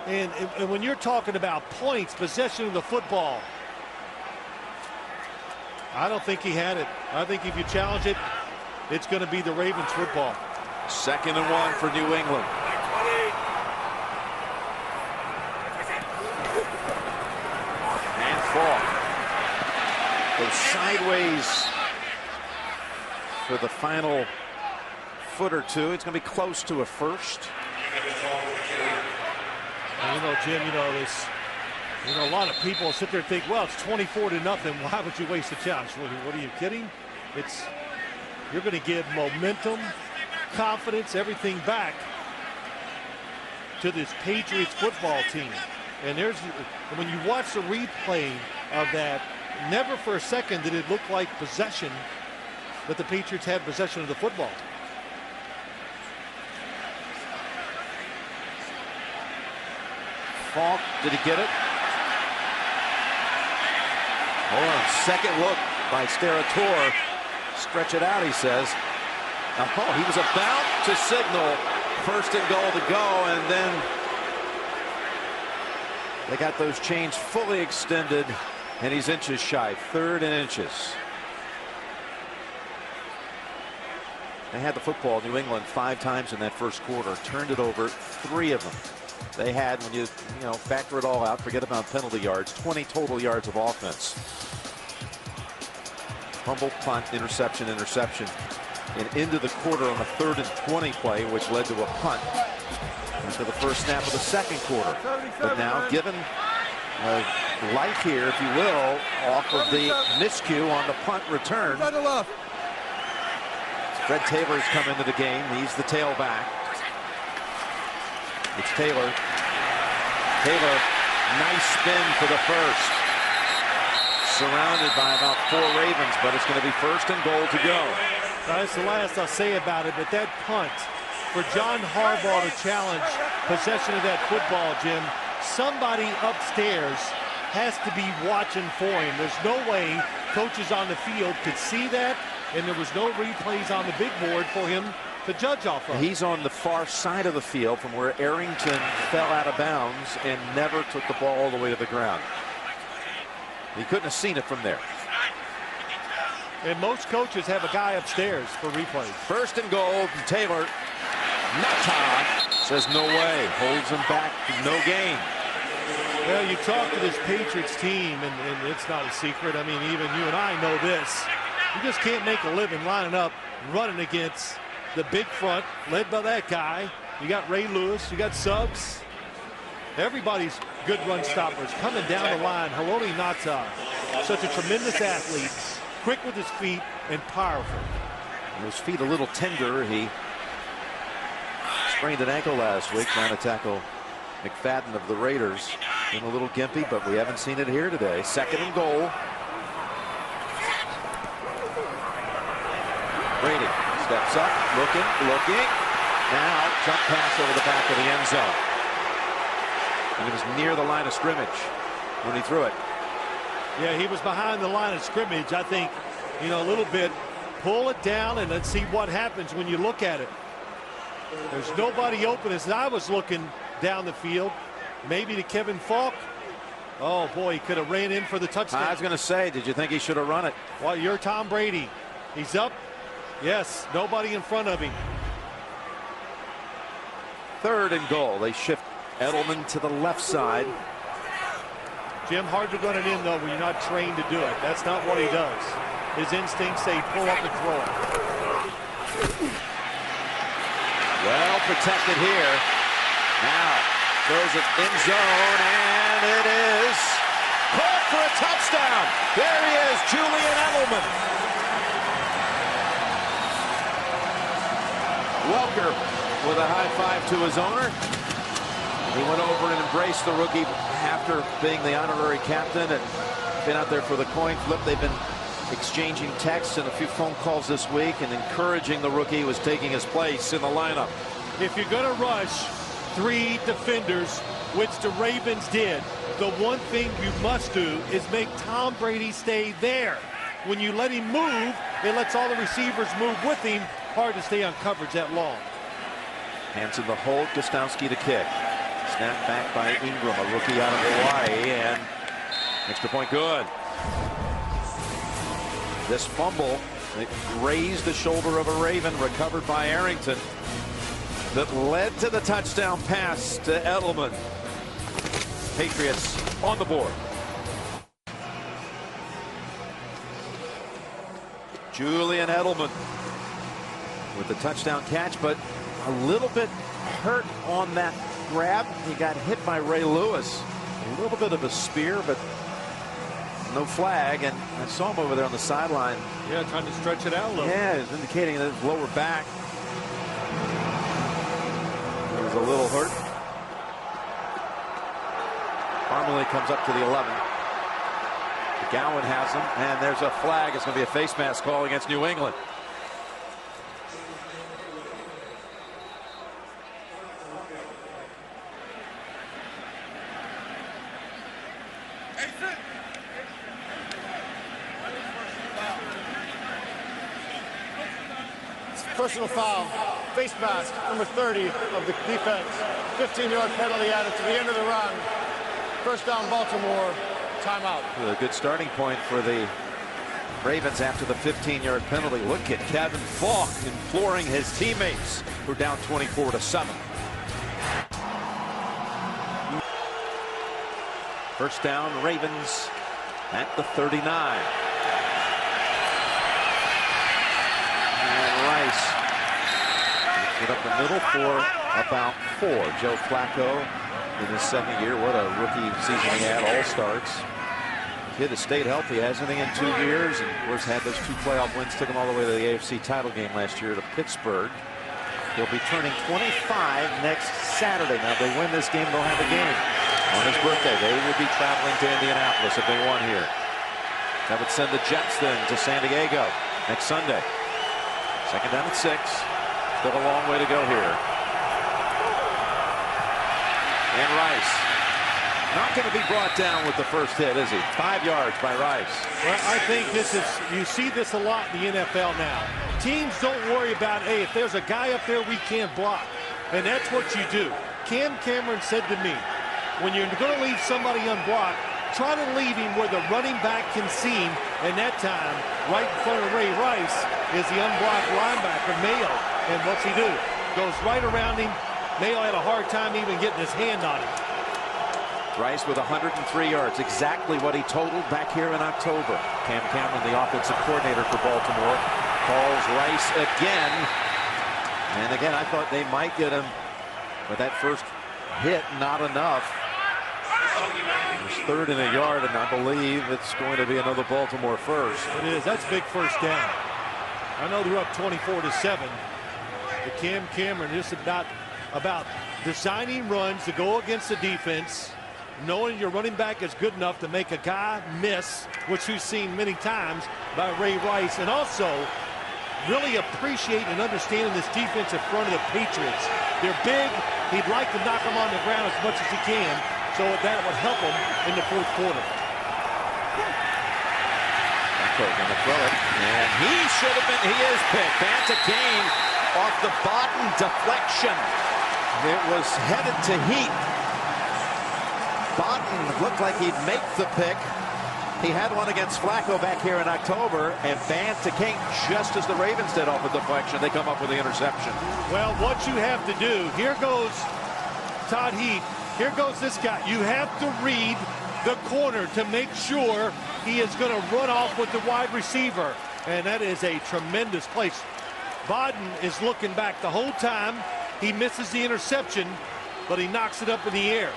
And when you're talking about points, possession of the football, I don't think he had it. I think if you challenge it, it's going to be the Ravens football. 2nd and 1 for New England. And Falk goes sideways for the final foot or two. It's going to be close to a first. And you know, Jim, you know, this You know, a lot of people sit there and think, well, it's 24-0. Why would you waste a challenge? What are you kidding? You're going to give momentum, confidence, everything back to this Patriots football team. And when you watch the replay of that, never for a second did it look like possession, that the Patriots had possession of the football. Falk, did he get it? Hold on, second look by Sterator. Stretch it out, he says. Oh, he was about to signal first and goal to go, and then they got those chains fully extended, and he's inches shy, 3rd and inches. They had the football, New England, 5 times in that first quarter, turned it over 3 of them. They had, when you factor it all out, forget about penalty yards, 20 total yards of offense. Fumble, punt, interception, and into the quarter on the 3rd and 20 play, which led to a punt after the first snap of the second quarter. But now, given life here, if you will, off of the miscue on the punt return, Fred Taylor's come into the game. He's the tailback. It's Taylor. Taylor, nice spin for the first. Surrounded by about 4 Ravens, but it's going to be 1st and goal to go. That's the last I'll say about it, but that punt for John Harbaugh to challenge possession of that football, Jim, somebody upstairs has to be watching for him. There's no way coaches on the field could see that, and there was no replays on the big board for him to judge off of. He's on the far side of the field from where Arrington fell out of bounds and never took the ball all the way to the ground. He couldn't have seen it from there. And most coaches have a guy upstairs for replays. 1st and goal, Taylor. Nata says no way, holds him back, no gain. Well, you talk to this Patriots team, and it's not a secret. I mean, even you and I know this. You just can't make a living lining up, running against the big front, led by that guy. You got Ray Lewis, you got Suggs. Everybody's good run stoppers coming down the line. Haloti Ngata, such a tremendous athlete, quick with his feet and powerful. And his feet a little tender. He sprained an ankle last week trying to tackle McFadden of the Raiders. Been a little gimpy, but we haven't seen it here today. 2nd and goal. Brady steps up, looking. Now jump pass over the back of the end zone. And it was near the line of scrimmage when he threw it. Yeah, he was behind the line of scrimmage. I think, a little bit. Pull it down and let's see what happens when you look at it. There's nobody open as I was looking down the field. Maybe to Kevin Falk. Oh, boy, he could have ran in for the touchdown. I was going to say, did you think he should have run it? Well, you're Tom Brady. He's up. Yes, nobody in front of him. 3rd and goal. They shift Edelman to the left side. Jim, hard to run it in, though, when you're not trained to do it. That's not what he does. His instincts say pull up and throw it. Well protected here. Now throws it in zone, and it is caught for a touchdown. There he is, Julian Edelman. Welker with a high five to his owner. He went over and embraced the rookie after being the honorary captain and been out there for the coin flip. They've been exchanging texts and a few phone calls this week and encouraging the rookie who was taking his place in the lineup. If you're going to rush 3 defenders, which the Ravens did, the one thing you must do is make Tom Brady stay there. When you let him move, it lets all the receivers move with him. Hard to stay on coverage that long. Hands in the hold, Gostowski to kick. Snap back by Ingram, a rookie out of Hawaii, and extra point good. This fumble, it grazed the shoulder of a Raven, recovered by Arrington, that led to the touchdown pass to Edelman. Patriots on the board. Julian Edelman with the touchdown catch, but a little bit hurt on that grab. He got hit by Ray Lewis. A little bit of a spear, but no flag. And I saw him over there on the sideline. Yeah, trying to stretch it out a little. Yeah, it's indicating that his lower back. He was a little hurt. Armley comes up to the 11. Gowan has him, and there's a flag. It's going to be a face mask call against New England. Personal foul, face mask, number 30 of the defense. 15-yard penalty added to the end of the run. First down, Baltimore. Timeout. A good starting point for the Ravens after the 15-yard penalty. Look at Kevin Falk imploring his teammates, who are down 24-7. First down, Ravens at the 39. And Rice get up the middle for about 4. Joe Flacco in his second year. What a rookie season he had. All starts. Kid has stayed healthy, hasn't he, in 2 years, and of course had those 2 playoff wins, took him all the way to the AFC title game last year to Pittsburgh. He'll be turning 25 next Saturday. Now, if they win this game, they'll have a game on his birthday. They will be traveling to Indianapolis if they won here. That would send the Jets then to San Diego next Sunday. Second down at 6. Still a long way to go here. And Rice not going to be brought down with the first hit, is he? 5 yards by Rice. Well, I think this is, you see this a lot in the NFL now. Teams don't worry about, hey, if there's a guy up there we can't block. And that's what you do. Cam Cameron said to me, when you're going to leave somebody unblocked, try to leave him where the running back can see him. And that time, right in front of Ray Rice is the unblocked linebacker, Mayo. And what's he do? Goes right around him. Mayo had a hard time even getting his hand on him. Rice with 103 yards, exactly what he totaled back here in October. Cam Cameron, the offensive coordinator for Baltimore, calls Rice again. And again, I thought they might get him, but that first hit, not enough. It's 3rd and a yard, and I believe it's going to be another Baltimore first. It is. That's big first down. I know they're up 24-7. But Cam Cameron is about designing runs to go against the defense, knowing your running back is good enough to make a guy miss, which we've seen many times by Ray Rice, and also really appreciate and understanding this defensive front of the Patriots. They're big. He'd like to knock them on the ground as much as he can, so that would help him in the 4th quarter. Going to throw it, and he should have been. He is picked. Kane off the bottom deflection. It was headed to Heat. Bottom looked like he'd make the pick. He had one against Flacco back here in October, and Kane, just as the Ravens did off a deflection, they come up with the interception. Well, what you have to do, here goes Todd Heath. Here goes this guy. You have to read the corner to make sure he is going to run off with the wide receiver. And that is a tremendous place. Bodden is looking back the whole time. He misses the interception, but he knocks it up in the air.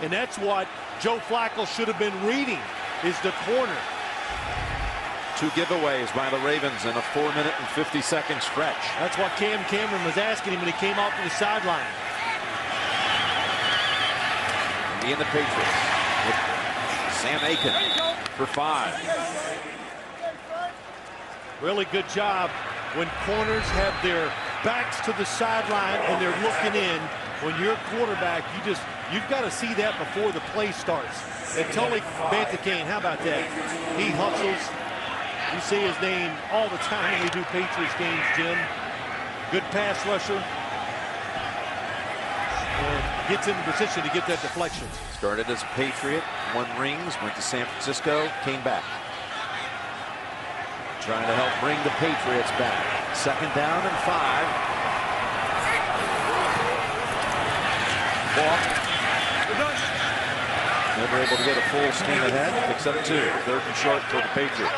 And that's what Joe Flacco should have been reading, is the corner. 2 giveaways by the Ravens in a 4-minute and 50-second stretch. That's what Cam Cameron was asking him when he came off to the sideline. And the Patriots with Sam Aiken for 5. Really good job when corners have their backs to the sideline and they're looking in. When you're a quarterback, you've got to see that before the play starts. And Tony Kane, how about that? He hustles. You see his name all the time when we do Patriots games, Jim. Good pass rusher. And gets in position to get that deflection. Started as a Patriot, won rings, went to San Francisco, came back. Trying to help bring the Patriots back. 2nd down and 5. Never able to get a full steam ahead. Picks up 2. 3rd and short for the Patriots.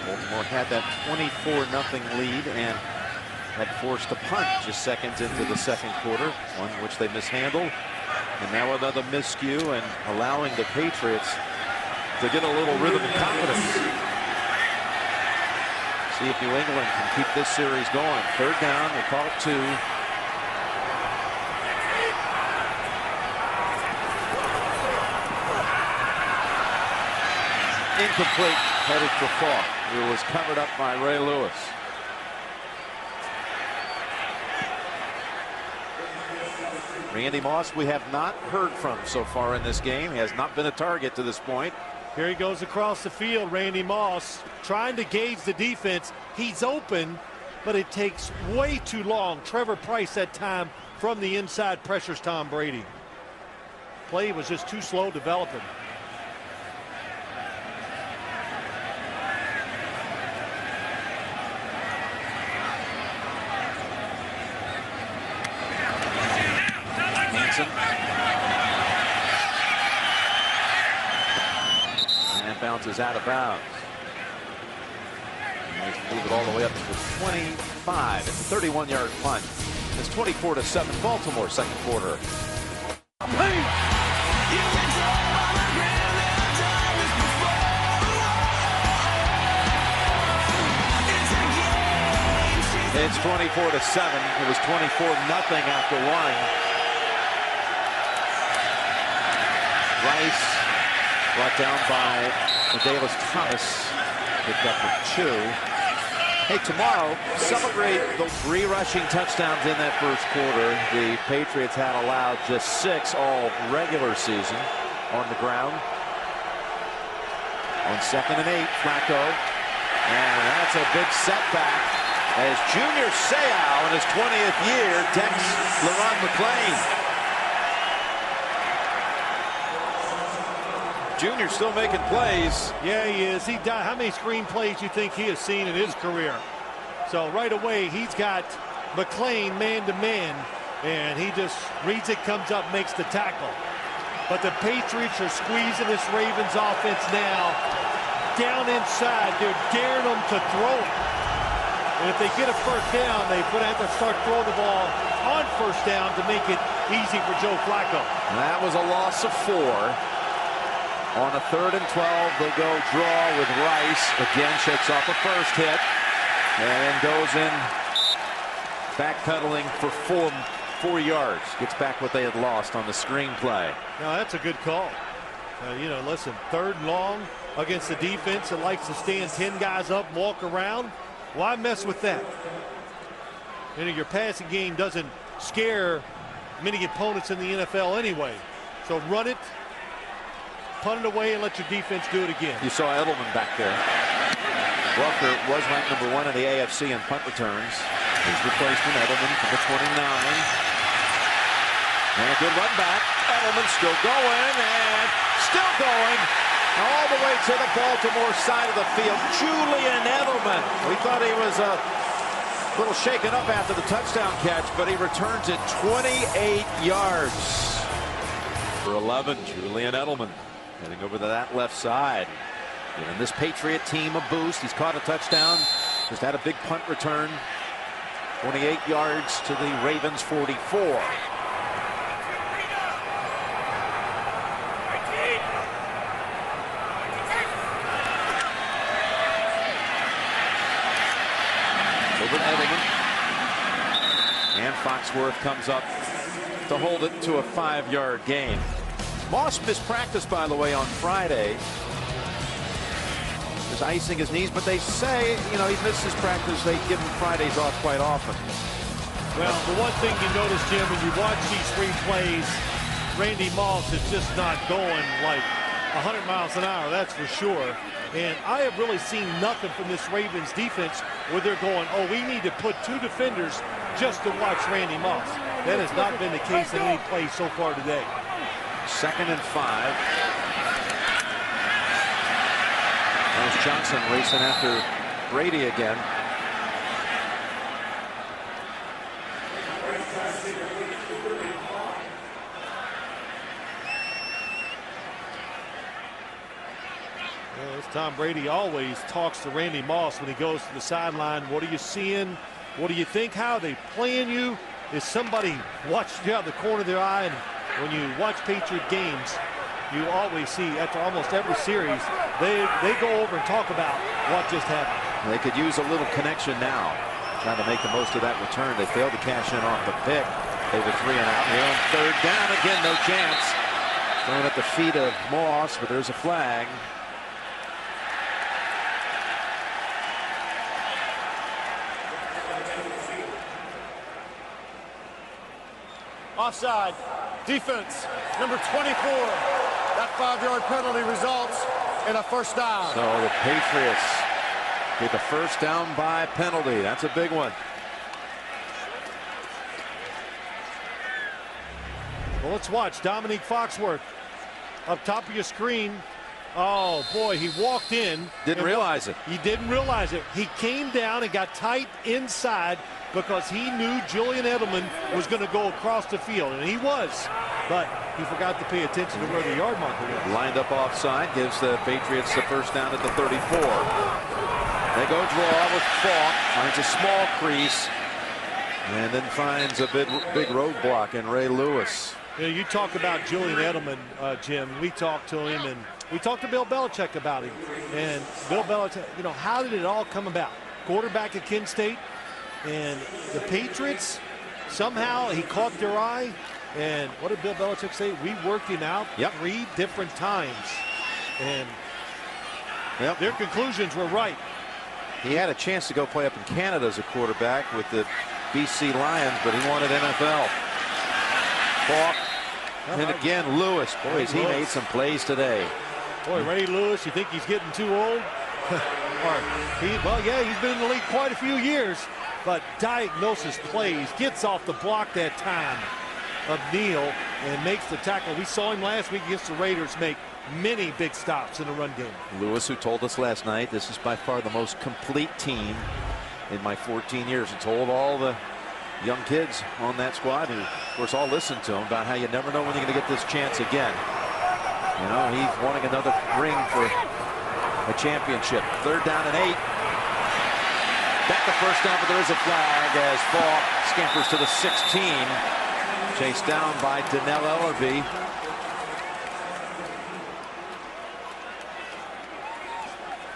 Baltimore had that 24-0 lead, and had forced a punt just seconds into the second quarter, one which they mishandled. And now another miscue and allowing the Patriots to get a little rhythm and confidence. See if New England can keep this series going. Third down, they call it 2. Incomplete, headed for Falk, who was covered up by Ray Lewis. Randy Moss we have not heard from so far in this game. He has not been a target to this point. Here he goes across the field, Randy Moss, trying to gauge the defense. He's open, but it takes way too long. Trevor Price that time from the inside pressures Tom Brady. Play was just too slow developing. And bounces out of bounds. And they move it all the way up to the 25. It's a 31-yard punt. It's 24-7 Baltimore, second quarter. It's 24-7. It was 24-0 after 1. Rice brought down by Davis Thomas, picked up with 2. Hey, tomorrow, celebrate the 3 rushing touchdowns in that first quarter. The Patriots had allowed just 6 all regular season on the ground. On 2nd and 8, Flacco. And that's a big setback as Junior Seau in his 20th year decks LeRon McClain. Junior still making plays. Yeah, he is. How many screen plays you think he has seen in his career? So right away, he's got McClain man-to-man, and he just reads it, comes up, makes the tackle. But the Patriots are squeezing this Ravens offense now. Down inside, they're daring them to throw it. And if they get a first down, they're going to have to start throwing the ball on first down to make it easy for Joe Flacco. That was a loss of 4. On a 3rd and 12, they go draw with Rice. Again, shakes off a first hit and goes in backpedaling for 4 yards. Gets back what they had lost on the screen play. Now, that's a good call. You know, listen, 3rd and long against the defense that likes to stand 10 guys up and walk around. Why mess with that? You know, your passing game doesn't scare many opponents in the NFL anyway. So run it, punt it away, and let your defense do it again. You saw Edelman back there. Walker was ranked number 1 in the AFC in punt returns. His replacement, Edelman, for the 29. And a good run back. Edelman still going and still going all the way to the Baltimore side of the field. Julian Edelman. We thought he was a little shaken up after the touchdown catch, but he returns it 28 yards for 11. Julian Edelman heading over to that left side. Giving this Patriot team a boost. He's caught a touchdown. Just had a big punt return. 28 yards to the Ravens 44. Over to Edelman. And Foxworth comes up to hold it to a 5-yard gain. Moss missed practice, by the way, on Friday. He's icing his knees, but they say, you know, he misses practice. They give him Fridays off quite often. Well, the one thing you notice, Jim, when you watch these 3 plays, Randy Moss is just not going like 100 miles an hour, that's for sure. And I have really seen nothing from this Ravens defense where they're going, oh, we need to put 2 defenders just to watch Randy Moss. That has not been the case in any play so far today. 2nd and 5. There's Johnson racing after Brady again. Well, Tom Brady always talks to Randy Moss when he goes to the sideline. What are you seeing? What do you think? How are they playing you? Is somebody watching you out of the corner of their eye? And when you watch Patriot games, you always see after almost every series, they go over and talk about what just happened. They could use a little connection now, trying to make the most of that return. They failed to cash in off the pick. They were 3 and out. Here on third down again, no chance. Thrown at the feet of Moss, but there's a flag. Offside. Defense, number 24. That 5-yard penalty results in a first down. So the Patriots get the first down by penalty. That's a big one. Well, let's watch Dominique Foxworth up top of your screen. Oh boy, he walked in. Didn't realize it. He didn't realize it. He came down and got tight inside because he knew Julian Edelman was going to go across the field, and he was. But he forgot to pay attention to where the yard marker was. Lined up offside, gives the Patriots the first down at the 34. They go draw with Falk, finds a small crease, and then finds a big roadblock in Ray Lewis. You know, you talk about Julian Edelman, Jim. We talked to him, and we talked to Bill Belichick about him. And Bill Belichick, you know, how did it all come about? Quarterback at Kent State, and the Patriots, somehow he caught their eye. And what did Bill Belichick say? We worked him out 3 different times. And their conclusions were right. He had a chance to go play up in Canada as a quarterback with the BC Lions, but he wanted NFL. Falk, and again Lewis. Boy, he made some plays today. Boy, Ray Lewis, you think he's getting too old? Well, yeah, he's been in the league quite a few years, but diagnoses plays, gets off the block that time of Neal and makes the tackle. We saw him last week against the Raiders make many big stops in the run game. Lewis, who told us last night, this is by far the most complete team in my 14 years, and told all the young kids on that squad, who of course all listened to him, about how you never know when you're going to get this chance again. You know, he's wanting another ring for a championship. Third down and 8. Got the first down, but there is a flag as Falk scampers to the 16. Chased down by Donnell Ellerby.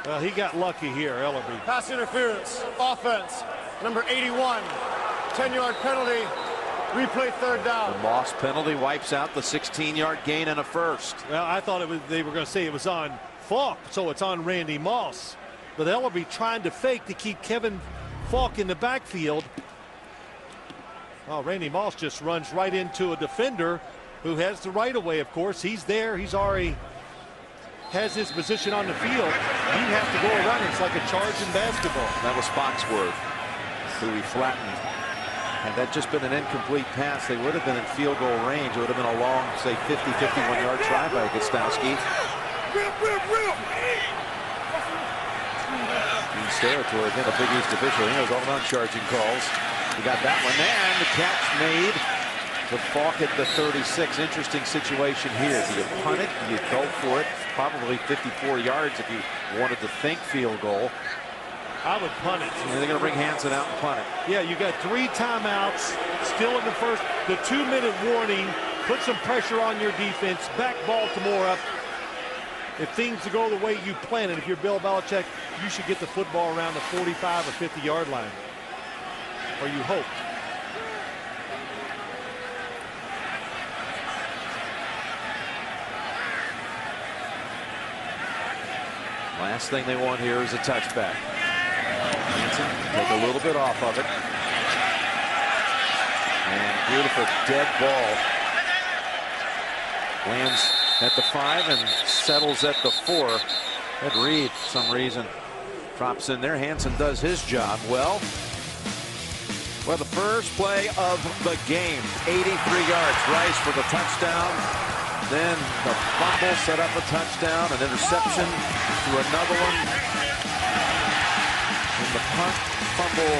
Well, he got lucky here, Ellerby. Pass interference. Offense, number 81. 10-yard penalty. Replay third down. The Moss penalty wipes out the 16-yard gain and a first. Well, I thought they were going to say it was on Falk, so it's on Randy Moss. But Ellerby trying to fake to keep Kevin Falk in the backfield. Oh, Randy Moss just runs right into a defender who has the right of way, of course. He's there. He's already has his position on the field. You have to go around. It's like a charge in basketball. That was Foxworth, who he flattened. Had that just been an incomplete pass, they would have been in field goal range. It would have been a long, say, 50, 51-yard try by Gostowski. East territory, again, a Big East official. He knows all about charging calls. He got that one, and the catch made to Falk at the 36. Interesting situation here. Do you punt it? Do you go for it? Probably 54 yards if you wanted to think field goal. I would punt it. And they're going to bring Hansen out and punt it. Yeah, you got 3 timeouts still in the first. The 2-minute warning. Put some pressure on your defense. Back Baltimore up. If things go the way you plan it, if you're Bill Belichick, you should get the football around the 45 or 50-yard line. Or you hope. Last thing they want here is a touchback. Hansen take a little bit off of it. And beautiful dead ball. Lands at the 5 and settles at the 4. Ed Reed, for some reason, drops in there. Hansen does his job well. Well, the first play of the game, 83 yards. Rice for the touchdown. Then the fumble set up a touchdown, an interception to another one. And the punt fumble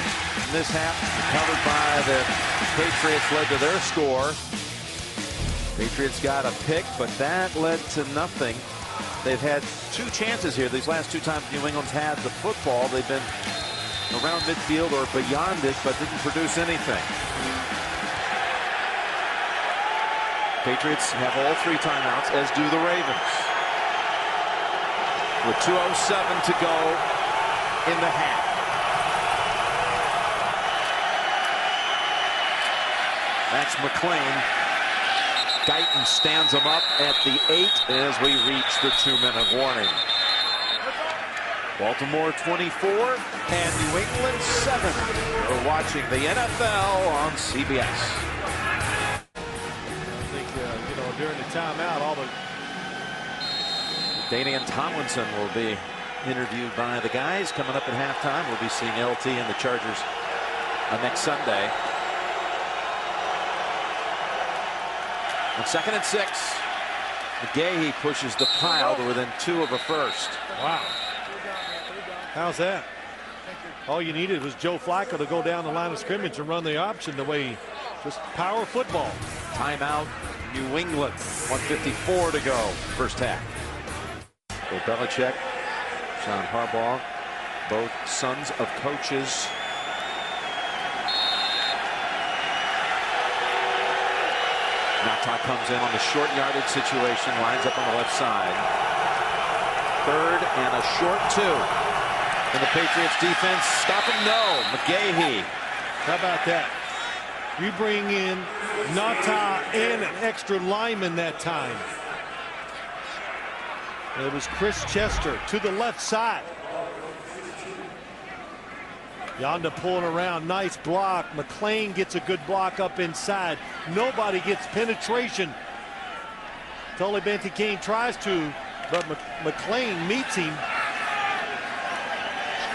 mishap recovered by the Patriots led to their score. Patriots got a pick, but that led to nothing. They've had 2 chances here. These last 2 times New England's had the football, they've been around midfield or beyond it, but didn't produce anything. Patriots have all 3 timeouts, as do the Ravens. With 2:07 to go in the half. That's McLean. Guyton stands him up at the 8 as we reach the 2-minute warning. Baltimore 24 and New England 7. We're watching the NFL on CBS. I think, during the timeout, all the... Danian Tomlinson will be interviewed by the guys coming up at halftime. We'll be seeing LT and the Chargers next Sunday. On 2nd and 6, McGahee pushes the pile to within 2 of a first. Wow. How's that? All you needed was Joe Flacco to go down the line of scrimmage and run the option the way, just power football. Timeout, New England. 1:54 to go, first half. Bill Belichick, John Harbaugh, both sons of coaches. Nata comes in on the short yardage situation, lines up on the left side. 3rd and a short 2. And the Patriots defense stop him? No. McGahee. How about that? You bring in Nata and an extra lineman that time. It was Chris Chester to the left side. Yonda pulling around, nice block. McLean gets a good block up inside. Nobody gets penetration. Tully Bente tries to, but McLean meets him.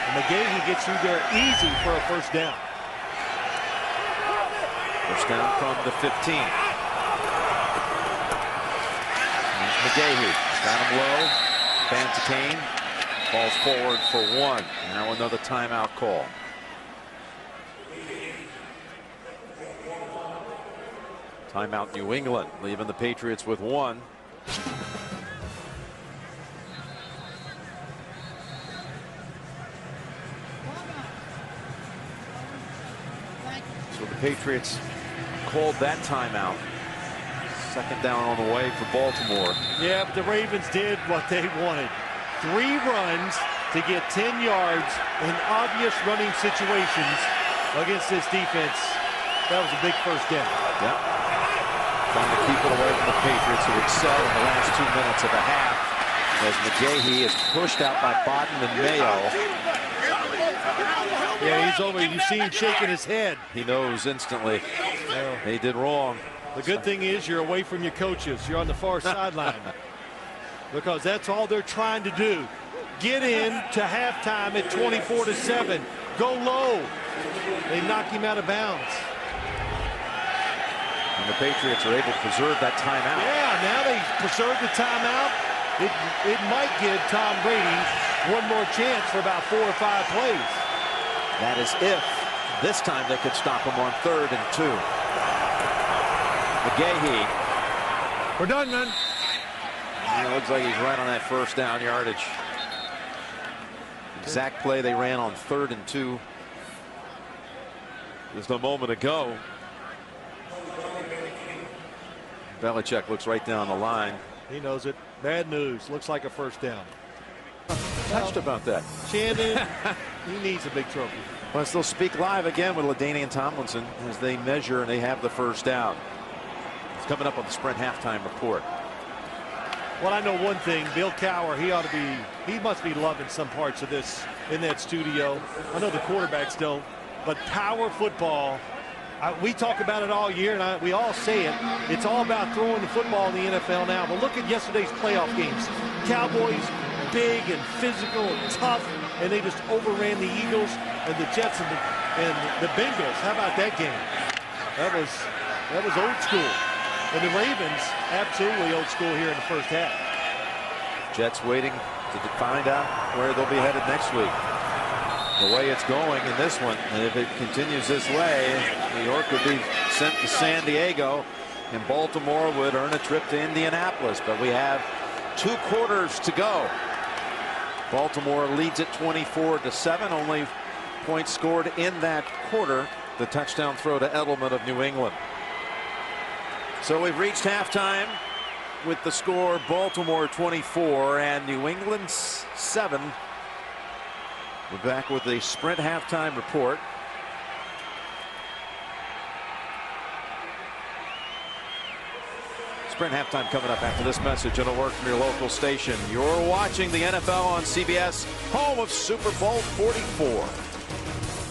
And McGahee gets through there easy for a first down. First down from the 15. McGahee got him low. Bente falls forward for 1. Now another timeout call. Timeout New England, leaving the Patriots with 1. So the Patriots called that timeout. 2nd down on the way for Baltimore. Yeah, but the Ravens did what they wanted. 3 runs to get 10 yards in obvious running situations against this defense. That was a big first down. Yep. Trying to keep it away from the Patriots, who excel in the last 2 minutes of the half, as McGahee is pushed out by Bodden and Mayo. Yeah, he's over. You see him shaking his head. He knows instantly he did wrong. The good thing is you're away from your coaches. You're on the far sideline, because that's all they're trying to do. Get in to halftime at 24-7. Go low. They knock him out of bounds. And the Patriots are able to preserve that timeout. Yeah, now they preserve the timeout. It might give Tom Brady one more chance for about 4 or 5 plays. That is if this time they could stop him on 3rd and 2. McGahee. We're done, man. It looks like he's right on that first down yardage. Exact play they ran on 3rd and 2 just a moment ago. Belichick looks right down the line. He knows it. Bad news. Looks like a first down. Touched about that. Shannon, he needs a big trophy. Well, they'll speak live again with LaDainian Tomlinson as they measure and they have the first down. It's coming up on the Sprint halftime report. Well, I know one thing. Bill Cowher, he must be loving some parts of this in that studio. I know the quarterbacks don't, but power football, we talk about it all year, and we all say it. It's all about throwing the football in the NFL now. But look at yesterday's playoff games. Cowboys, big and physical and tough, and they just overran the Eagles and the Jets and the Bengals. How about that game? That was old school. And the Ravens, absolutely old school here in the first half. Jets waiting to find out where they'll be headed next week. The way it's going in this one, and if it continues this way, New York would be sent to San Diego, and Baltimore would earn a trip to Indianapolis. But we have 2 quarters to go. Baltimore leads it 24-7. Only Points scored in that quarter. The touchdown throw to Edelman of New England. So we've reached halftime with the score Baltimore 24 and New England 7. We're back with a Sprint halftime report. Sprint halftime coming up after this message and a word from your local station. You're watching the NFL on CBS, home of Super Bowl 44.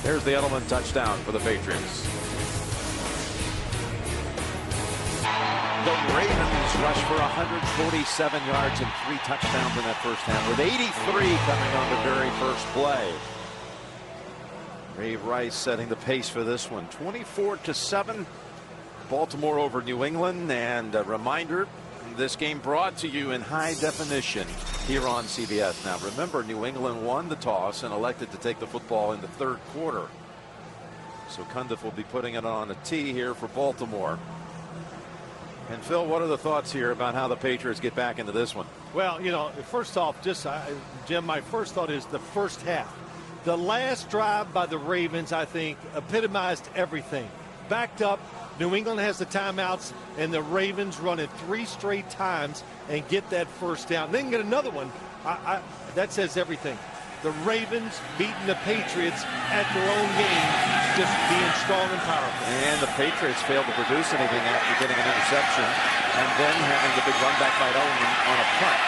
There's the Edelman touchdown for the Patriots. The Ravens rush for 147 yards and 3 touchdowns in that first half, with 83 coming on the very first play. Ray Rice setting the pace for this one. 24-7. Baltimore over New England. And a reminder, this game brought to you in high definition here on CBS. Now remember, New England won the toss and elected to take the football in the third quarter. So Cundiff will be putting it on a tee here for Baltimore. And Phil, what are the thoughts here about how the Patriots get back into this one? Well, you know, first off, Jim, my first thought is the first half. The last drive by the Ravens, I think, epitomized everything. Backed up, New England has the timeouts, and the Ravens run it 3 straight times and get that first down. Then get another one. That says everything. The Ravens beating the Patriots at their own game, just being strong and powerful. And the Patriots failed to produce anything after getting an interception and then having the big run back by Edelman on a punt.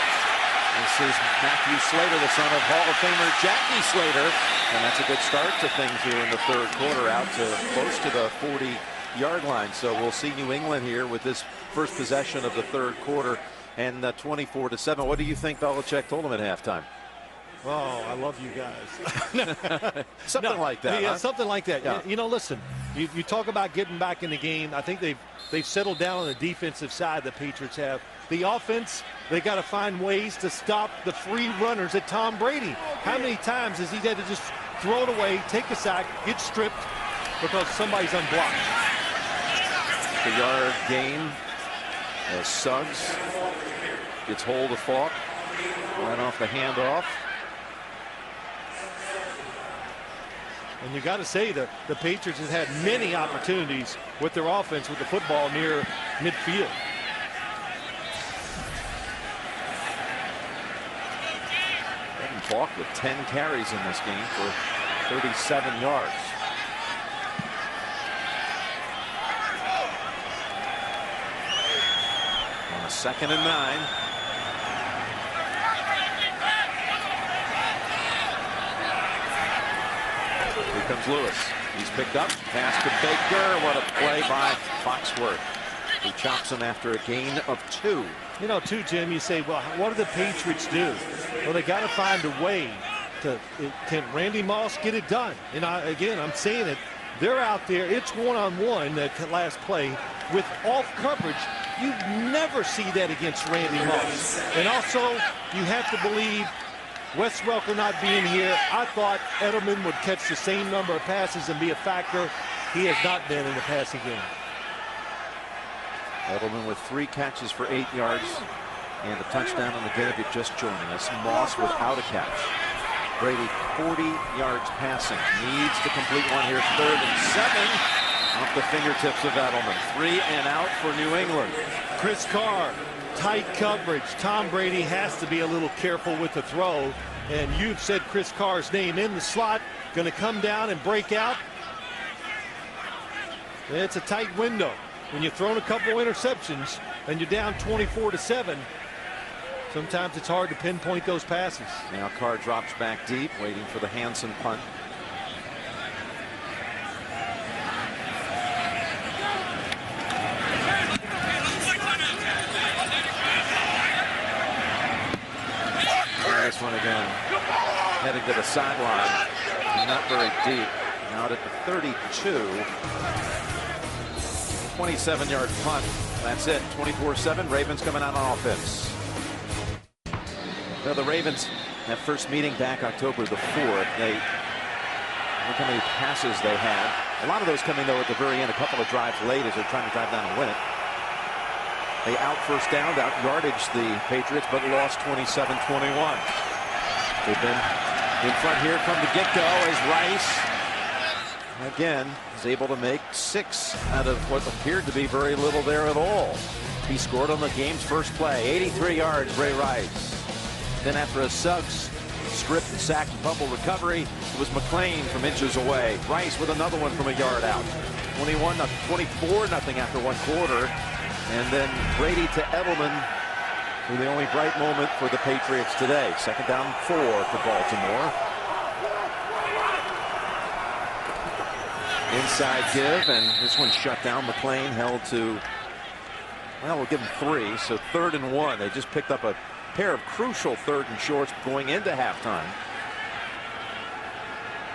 This is Matthew Slater, the son of Hall of Famer Jackie Slater. And that's a good start to things here in the third quarter, out to close to the 40-yard line. So we'll see New England here with this first possession of the third quarter and 24-7. What do you think Belichick told him at halftime? Oh, I love you guys. Something like that. Yeah, huh? something like that. Yeah. You know, listen, you talk about getting back in the game. I think they've settled down on the defensive side. The Patriots have. The offense, they got to find ways to stop the free runners at Tom Brady. How many times has he had to just throw it away, take a sack, get stripped because somebody's unblocked? The yard gain as Suggs gets hold of Falk right off the handoff. And you got to say that the Patriots have had many opportunities with their offense with the football near midfield. Falk with 10 carries in this game for 37 yards. On a 2nd and 9. Here comes Lewis. He's picked up. Pass to Baker. What a play by Foxworth. He chops him after a gain of 2. You know, too, Jim, you say, well, what do the Patriots do? Well, they got to find a way to, can Randy Moss get it done? And again, I'm saying it, they're out there, it's one-on-one, that last play, with off coverage. You never see that against Randy Moss. And also, you have to believe, Wes Welker not being here, I thought Edelman would catch the same number of passes and be a factor. He has not been in the passing game. Edelman with 3 catches for 8 yards and a touchdown on the game. If you're just joining us, Moss without a catch. Brady 40 yards passing. Needs to complete one here. 3rd and 7 off the fingertips of Edelman. 3 and out for New England. Chris Carr, tight coverage. Tom Brady has to be a little careful with the throw. And you've said Chris Carr's name in the slot. Going to come down and break out. It's a tight window. When you've thrown a couple interceptions and you're down 24-7, sometimes it's hard to pinpoint those passes. Now Carr drops back deep, waiting for the Hansen punt. Nice one again. Heading to the sideline. Not very deep. Out at the 32. 27-yard punt. That's it. 24-7. Ravens coming out on offense. Now the Ravens, that first meeting back October the 4th, look how many passes they had. A lot of those coming, though, at the very end, a couple of drives late as they're trying to drive down and win it. They first downed, out yardage the Patriots, but lost 27-21. They've been in front here from the get-go as Rice Again, he's able to make 6 out of what appeared to be very little there at all. He scored on the game's first play, 83 yards, Ray Rice. Then after a Suggs strip and sack and fumble recovery, it was McLean from inches away. Rice with another one from a yard out. 24-0 after 1 quarter. And then Brady to Edelman, who the only bright moment for the Patriots today. 2nd down 4 for Baltimore. Inside give, and this one shut down. McLean held to, well, we'll give him 3, so 3rd and 1. They just picked up a pair of crucial 3rd and shorts going into halftime.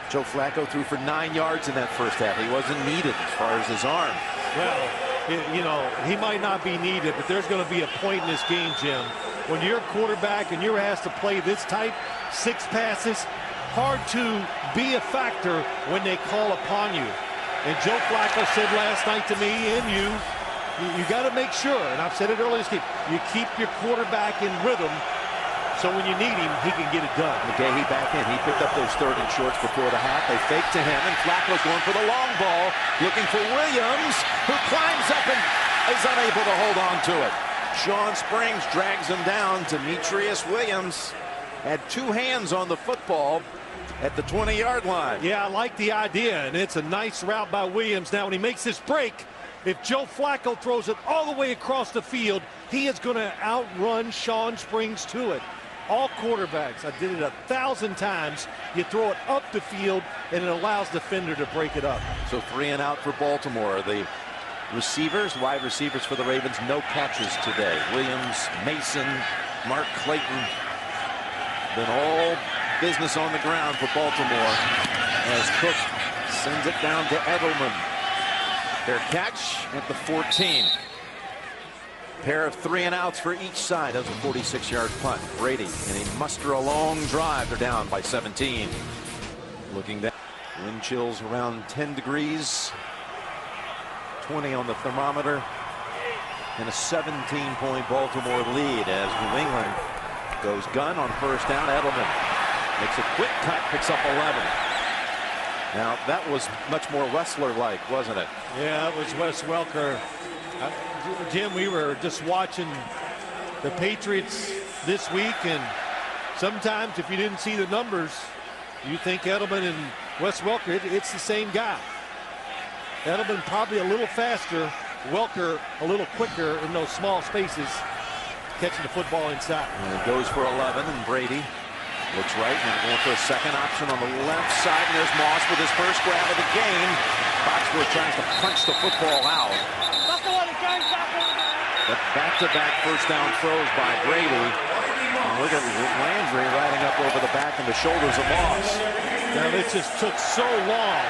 Joe Flacco threw for 9 yards in that first half. He wasn't needed as far as his arm. Well, you know, he might not be needed, but there's going to be a point in this game, Jim, when you're a quarterback and you're asked to play this type, 6 passes, hard to be a factor when they call upon you. And Joe Flacco said last night to me and you got to make sure, and I've said it earlier this game, you keep your quarterback in rhythm so when you need him, he can get it done. McGahee back in. He picked up those 3rd and shorts before the half. They fake to him, and Flacco's going for the long ball, looking for Williams, who climbs up and is unable to hold on to it. Sean Springs drags him down. Demetrius Williams had 2 hands on the football at the 20-yard line. Yeah, I like the idea, and it's a nice route by Williams. Now, when he makes this break, if Joe Flacco throws it all the way across the field, he is going to outrun Sean Springs to it. All quarterbacks, I did it 1,000 times. You throw it up the field, and it allows the defender to break it up. So 3 and out for Baltimore. The receivers, wide receivers for the Ravens, no catches today. Williams, Mason, Mark Clayton. Then all business on the ground for Baltimore as Cook sends it down to Edelman. Their catch at the 14. Pair of 3 and outs for each side. That was a 46-yard punt. Brady and he muster a long drive. They're down by 17. Looking down. Wind chills around 10 degrees. 20 on the thermometer. And a 17-point Baltimore lead as New England goes gun on 1st down. Edelman makes a quick cut, picks up 11. Now that was much more Wessler-like, wasn't it? Yeah, it was Wes Welker. Jim, we were just watching the Patriots this week, and sometimes if you didn't see the numbers, you think Edelman and Wes Welker, it's the same guy. Edelman probably a little faster, Welker a little quicker in those small spaces, catching the football inside. And it goes for 11, and Brady looks right, now going for a second option on the left side, and there's Moss with his first grab of the game. Foxworth tries to punch the football out. But back-to-back 1st down throws by Brady. And look at Landry riding up over the back and the shoulders of Moss. Now it just took so long.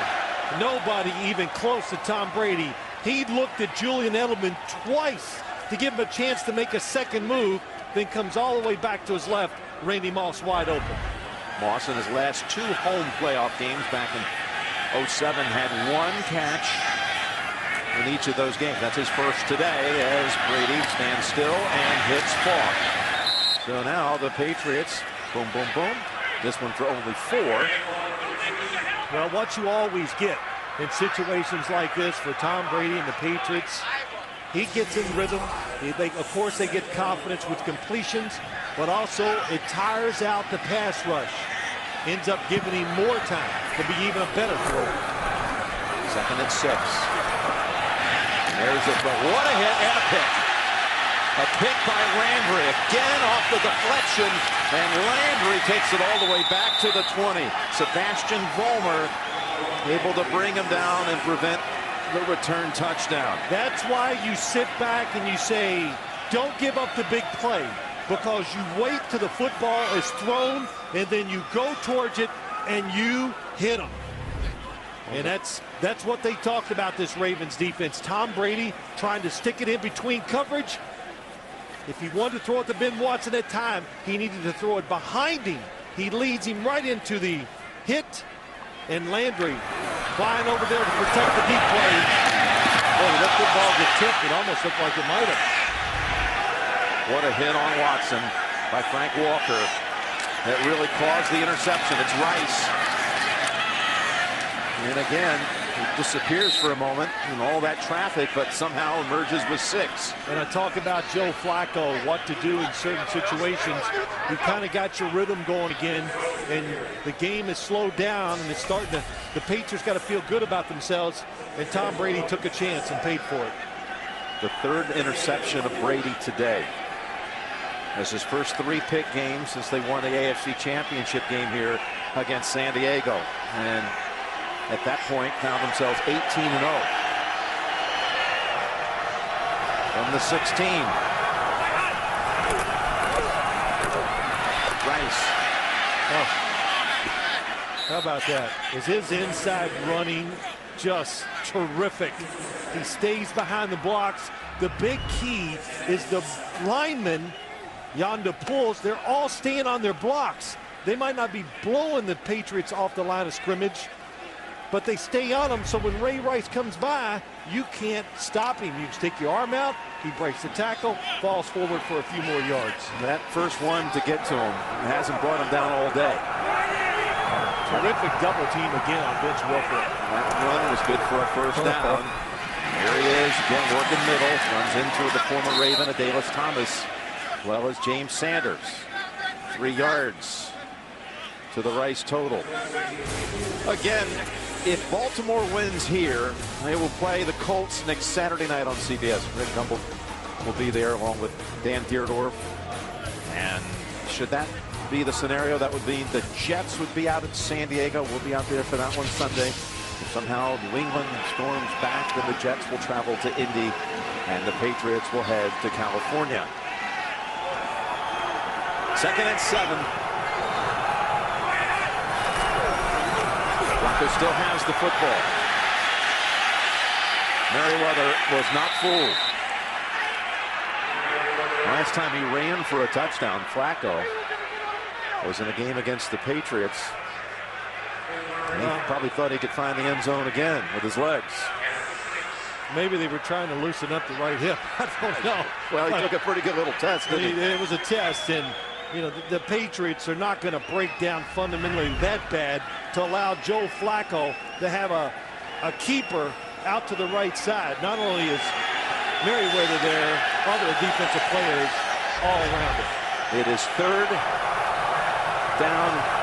Nobody even close to Tom Brady. He looked at Julian Edelman twice to give him a chance to make a second move, then comes all the way back to his left. Randy Moss wide open. Moss in his last 2 home playoff games back in 07 had 1 catch in each of those games. That's his first today as Brady stands still and hits Falk. So now the Patriots, boom, boom, boom. This one for only 4. Well, what you always get in situations like this for Tom Brady and the Patriots, he gets in rhythm. Of course, they get confidence with completions, but also it tires out the pass rush. Ends up giving him more time to be even a better thrower. 2nd and 6. There's a throw. What a hit and a pick. A pick by Landry. Again off the deflection. And Landry takes it all the way back to the 20. Sebastian Vollmer able to bring him down and prevent the return touchdown. That's why you sit back and you say, don't give up the big play. Because you wait till the football is thrown and then you go towards it and you hit them. And that's what they talked about, this Ravens defense. Tom Brady trying to stick it in between coverage. If he wanted to throw it to Ben Watson at time, he needed to throw it behind him. He leads him right into the hit, and Landry flying over there to protect the deep play. Boy, let the ball get tipped. It almost looked like it might have. What a hit on Watson by Frank Walker that really caused the interception. It's Rice. And again, He disappears for a moment in all that traffic, but somehow emerges with 6. And I talk about Joe Flacco, what to do in certain situations. You kind of got your rhythm going again, and the game is slowed down, and it's starting to, the Patriots got to feel good about themselves, and Tom Brady took a chance and paid for it. The 3rd interception of Brady today. As his first 3-pick game since they won the AFC Championship game here against San Diego. And at that point found themselves 18-0. From the 16. Rice. Oh, how about that? Is his inside running just terrific? He stays behind the blocks. The big key is the linemen, yonder pulls, they're all staying on their blocks. They might not be blowing the Patriots off the line of scrimmage, but they stay on them, so when Ray Rice comes by, you can't stop him. You stick your arm out, he breaks the tackle, falls forward for a few more yards. That first one to get to him hasn't brought him down all day. Terrific double team again on Vince Wilfork. That run was good for a first down. There he is, again working middle, runs into the former Raven, Adalys Thomas, as well as James Sanders. 3 yards to the Rice total. Again, if Baltimore wins here, they will play the Colts next Saturday night on CBS. Rick Gumbel will be there along with Dan Dierdorf. And should that be the scenario, that would mean the Jets would be out at San Diego. We'll be out there for that one Sunday. If somehow New England storms back, then the Jets will travel to Indy and the Patriots will head to California. 2nd and 7. Flacco still has the football. Merriweather was not fooled. Last time he ran for a touchdown, Flacco was in a game against the Patriots. And he probably thought he could find the end zone again with his legs. Maybe they were trying to loosen up the right hip. I don't know. Well, he took a pretty good little test, didn't he? It was a test, and you know the Patriots are not going to break down fundamentally that bad to allow Joe Flacco to have a keeper out to the right side. Not only is Merriweather there, other defensive players all around it. It is 3rd down.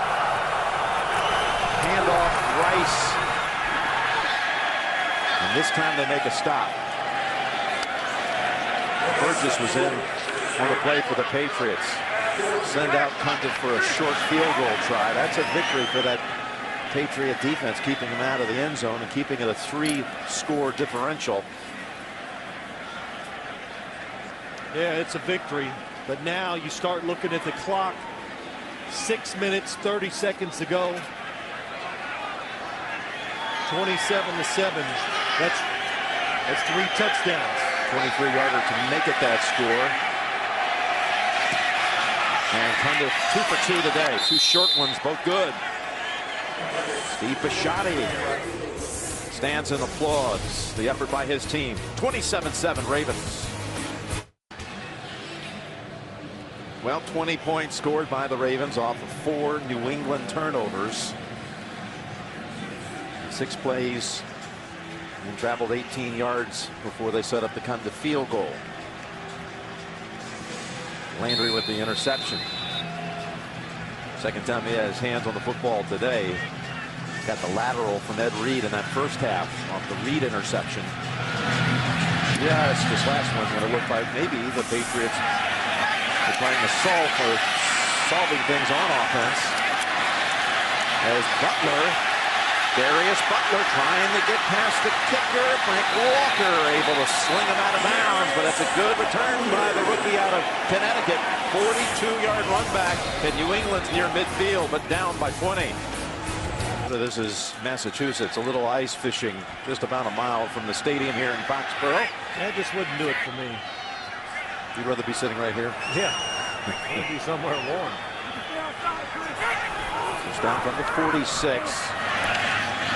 Handoff, Rice. And this time they make a stop. Burgess was in on the play for the Patriots. Send out Condit for a short field goal try. That's a victory for that Patriot defense, keeping them out of the end zone and keeping it a 3-score differential. Yeah, it's a victory. But now you start looking at the clock. 6 minutes, 30 seconds to go. 27-7. That's 3 touchdowns. 23-yarder to make it that score. And Condit 2 for 2 today. 2 short ones, both good. Steve Bisciotti stands and applauds the effort by his team. 27-7 Ravens. Well, 20 points scored by the Ravens off of 4 New England turnovers. 6 plays and traveled 18 yards before they set up the Condit field goal. Landry with the interception. Second time he had his hands on the football today. Got the lateral from Ed Reed in that first half off the Reed interception. Yes, this last one when it looked like maybe the Patriots were trying to solving things on offense. As Darius Butler trying to get past the kicker. Frank Walker able to sling him out of bounds, but that's a good return by the rookie out of Connecticut. 42-yard run back, and New England's near midfield, but down by 20. This is Massachusetts, a little ice fishing just about a mile from the stadium here in Foxborough. That just wouldn't do it for me. You'd rather be sitting right here? Yeah, I'd be somewhere warm. It's down from the 46.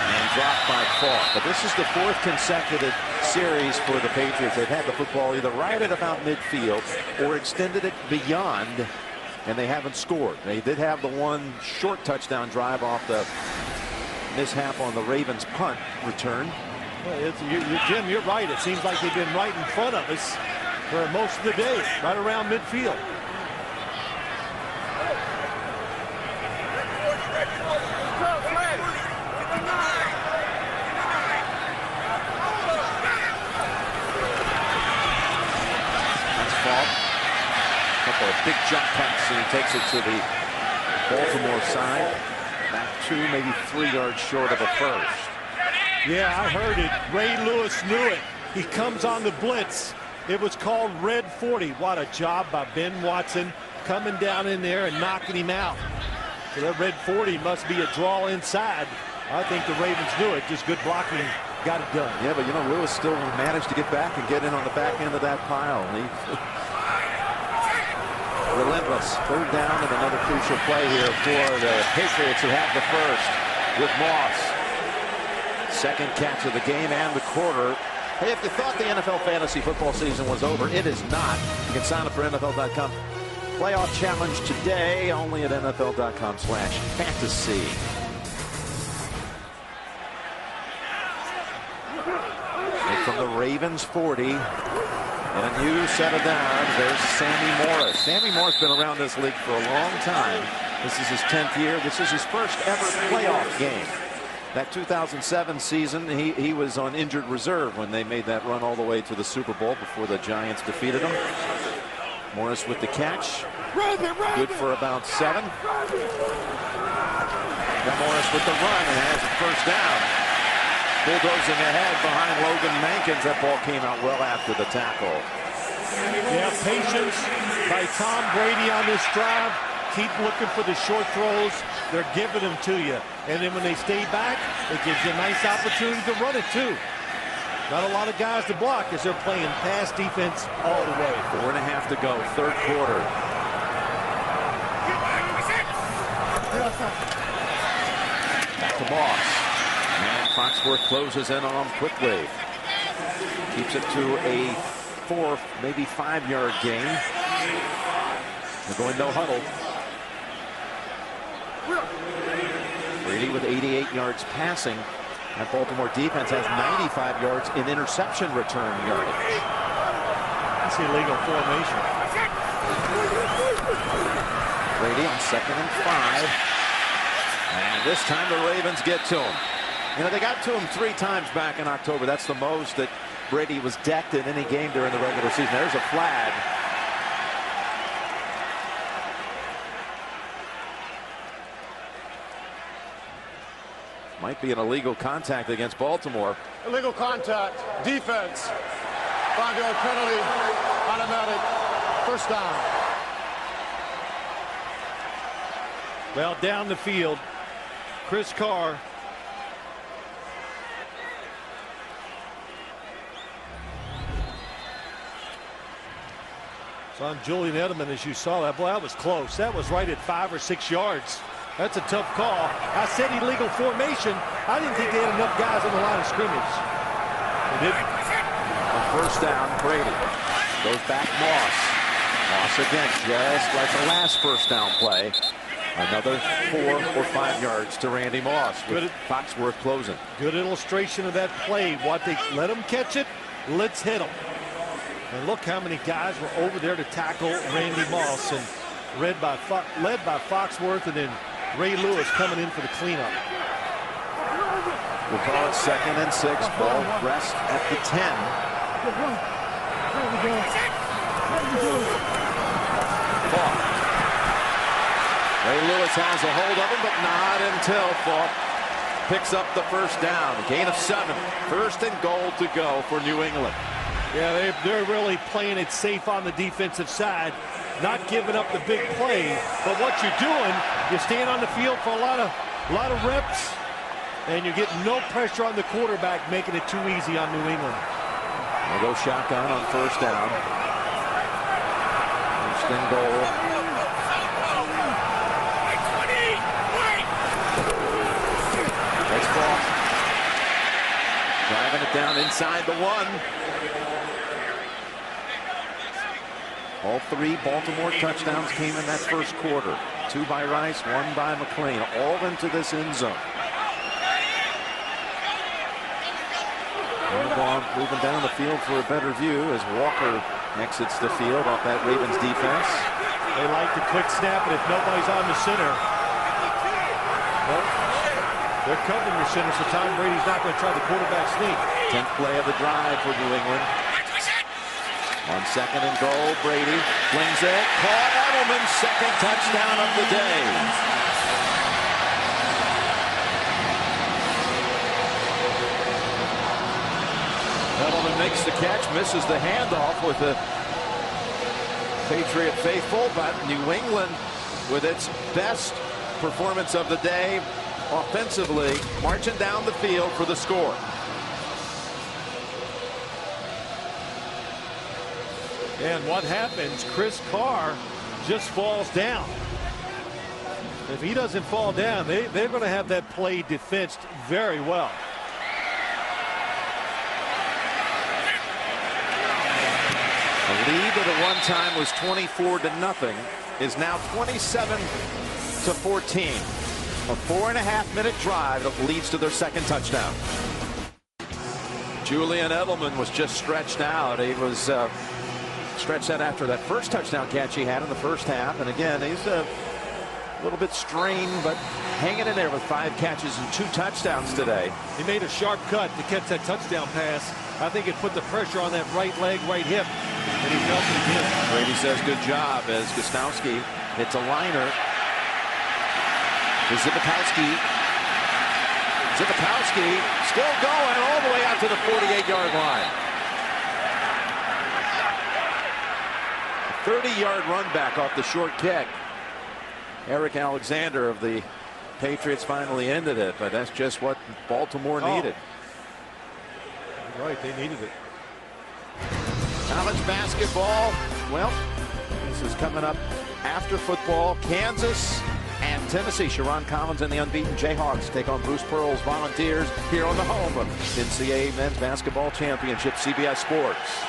And dropped by Falk. But this is the 4th consecutive series for the Patriots. They've had the football either right at about midfield or extended it beyond, and they haven't scored. They did have the one short touchdown drive off the mishap on the Ravens punt return. Well, Jim, you're right. It seems like they've been right in front of us for most of the day, right around midfield. Couple of big jump cuts, and he takes it to the Baltimore side. Back 2, maybe 3 yards short of a first. Yeah, I heard it. Ray Lewis knew it. He comes on the blitz. It was called Red 40. What a job by Ben Watson coming down in there and knocking him out. So that Red 40 must be a draw inside. I think the Ravens knew it. Just good blocking. Got it done. Yeah, but you know, Lewis still managed to get back and get in on the back end of that pile. Relentless. 3rd down and another crucial play here for the Patriots, who have the first with Moss. 2nd catch of the game and the quarter. Hey, if you thought the NFL fantasy football season was over, it is not. You can sign up for NFL.com playoff challenge today, only at NFL.com/fantasy. And from the Ravens 40. And a new set of downs. There's Sammy Morris. Sammy Morris has been around this league for a long time. This is his 10th year. This is his first ever playoff game. That 2007 season, he was on injured reserve when they made that run all the way to the Super Bowl before the Giants defeated them. Morris with the catch. Good for about 7. Now Morris with the run and has a first down. Bulldozing ahead behind Logan Mankins. That ball came out well after the tackle. Yeah, patience by Tom Brady on this drive. Keep looking for the short throws. They're giving them to you. And then when they stay back, it gives you a nice opportunity to run it too. Not a lot of guys to block as they're playing pass defense all the way. 4.5 to go, 3rd quarter. Back to Moss. And Foxworth closes in on him quickly. Keeps it to a 4, maybe 5-yard gain. They're going no huddle. Brady with 88 yards passing. That Baltimore defense has 95 yards in interception return yardage. That's illegal formation. Brady on 2nd and 5. And this time the Ravens get to him. You know, they got to him 3 times back in October. That's the most that Brady was decked in any game during the regular season. There's a flag. Might be an illegal contact against Baltimore. Illegal contact. Defense. 5-yard penalty. Automatic. First down. Well, down the field, Chris Carr. So on Julian Edelman, as you saw that, boy, that was close. That was right at 5 or 6 yards. That's a tough call. I said illegal formation. I didn't think they had enough guys on the line of scrimmage. They didn't. On 1st down, Brady goes back Moss. Moss again, just like the last 1st down play. Another 4 or 5 yards to Randy Moss with Foxworth closing. Good illustration of that play. What they let him catch it, let's hit him. And look how many guys were over there to tackle Randy Moss, and led by Foxworth, and then Ray Lewis coming in for the cleanup. We'll call it 2nd and 6. Ball rest at the 10. Falk. Ray Lewis has a hold of him, but not until Falk picks up the first down. A gain of 7. 1st and goal to go for New England. Yeah, they're really playing it safe on the defensive side, not giving up the big play. But what you're doing, you're staying on the field for a lot of reps, and you're getting no pressure on the quarterback, making it too easy on New England. They'll go shotgun on 1st down. 1st and goal. That's Falk. Driving it down inside the 1. All 3 Baltimore touchdowns came in that 1st quarter. 2 by Rice, 1 by McLean, all into this end zone. moving down the field for a better view as Walker exits the field off that Ravens defense. They like the quick snap, and if nobody's on the center, well, they're covering the center, so Tom Brady's not going to try the quarterback sneak. 10th play of the drive for New England. On second and goal, Brady flings it. Caught. Edelman's second touchdown of the day. Edelman makes the catch, misses the handoff with the Patriot faithful, but New England, with its best performance of the day offensively, marching down the field for the score. And what happens? Chris Carr just falls down. If he doesn't fall down, they're going to have that play defensed very well. The lead that at one time was 24-0 is now 27-14. A 4.5-minute drive that leads to their second touchdown. Julian Edelman was just stretched out. He was stretched out after that first touchdown catch he had in the first half. And again, he's a little bit strained, but hanging in there with 5 catches and 2 touchdowns today. He made a sharp cut to catch that touchdown pass. I think it put the pressure on that right leg, right hip, and he felt it again. Brady says good job as Gostowski hits a liner. To Zibikowski. Zibikowski still going all the way out to the 48-yard line. 30-yard run back off the short kick. Eric Alexander of the Patriots finally ended it, but that's just what Baltimore needed. Right, they needed it. College basketball, well, this is coming up after football. Kansas and Tennessee. Sharon Collins and the unbeaten Jayhawks take on Bruce Pearl's Volunteers here on the home of NCAA Men's Basketball Championship, CBS Sports.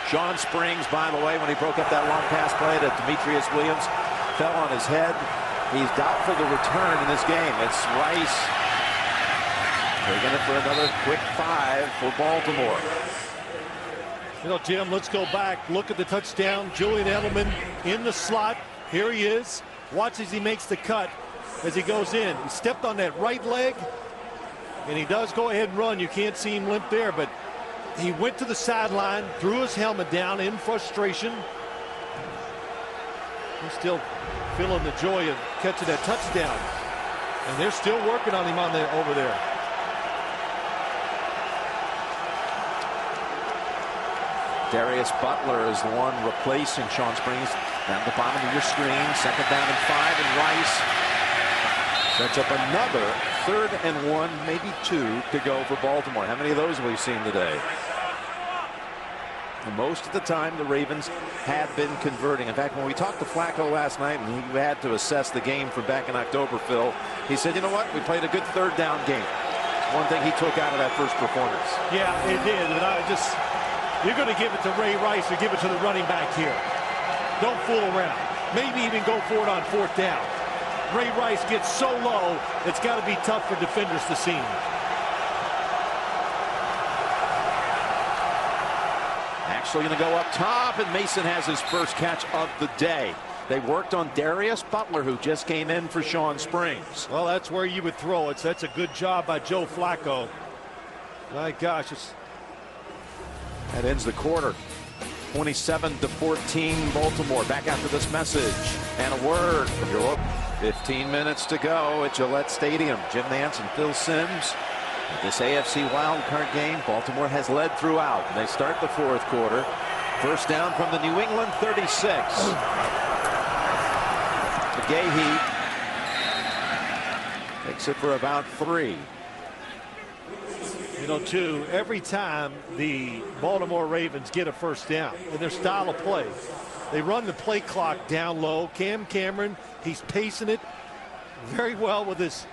Sean Springs, by the way, when he broke up that long pass play to Demetrius Williams, fell on his head. He's doubtful to return in this game. It's Rice taking it for another quick 5 for Baltimore. You know, Jim, let's go back. Look at the touchdown. Julian Edelman in the slot. Here he is. Watch as he makes the cut as he goes in. He stepped on that right leg, and he does go ahead and run. You can't see him limp there, but he went to the sideline, threw his helmet down in frustration. He's still feeling the joy of catching that touchdown. And they're still working on him over there. Darius Butler is the one replacing Sean Springs. Down the bottom of your screen, 2nd down and 5, and Rice sets up another 3rd and 1, maybe 2 to go for Baltimore. How many of those have we seen today? And most of the time, the Ravens have been converting. In fact, when we talked to Flacco last night, and he had to assess the game from back in October, Phil, he said, you know what? We played a good 3rd down game. One thing he took out of that first performance. Yeah, it did. And you're going to give it to Ray Rice or give it to the running back here. Don't fool around. Maybe even go for it on 4th down. Ray Rice gets so low, it's got to be tough for defenders to see him. Actually going to go up top, and Mason has his first catch of the day. They worked on Darius Butler, who just came in for Sean Springs. Well, that's where you would throw it. So that's a good job by Joe Flacco. My gosh. That ends the quarter. 27-14 Baltimore. Back after this message and a word from your local. 15 minutes to go at Gillette Stadium. Jim Nantz and Phil Simms. This AFC wildcard game, Baltimore has led throughout. They start the 4th quarter. First down from the New England 36. McGahee takes it for about 3. You know, too, every time the Baltimore Ravens get a first down in their style of play, they run the play clock down low. Cam Cameron, he's pacing it very well with his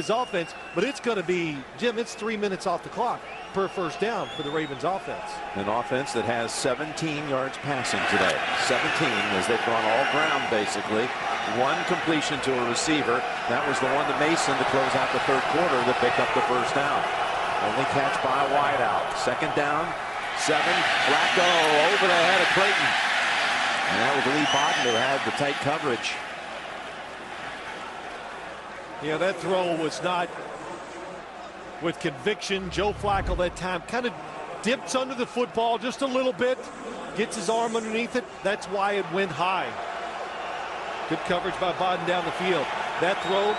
offense, but it's going to be, Jim, it's 3 minutes off the clock per first down for the Ravens offense. An offense that has 17 yards passing today. 17 as they've gone all ground basically. 1 completion to a receiver. That was the one to Mason to close out the 3rd quarter that picked up the first down. Only catch by a wideout. Second down, 7. Flacco over the head of Clayton. And that was Lee Bodden who had the tight coverage. Yeah, that throw was not with conviction. Joe Flacco that time kind of dips under the football just a little bit, gets his arm underneath it. That's why it went high. Good coverage by Bodden down the field. That throw,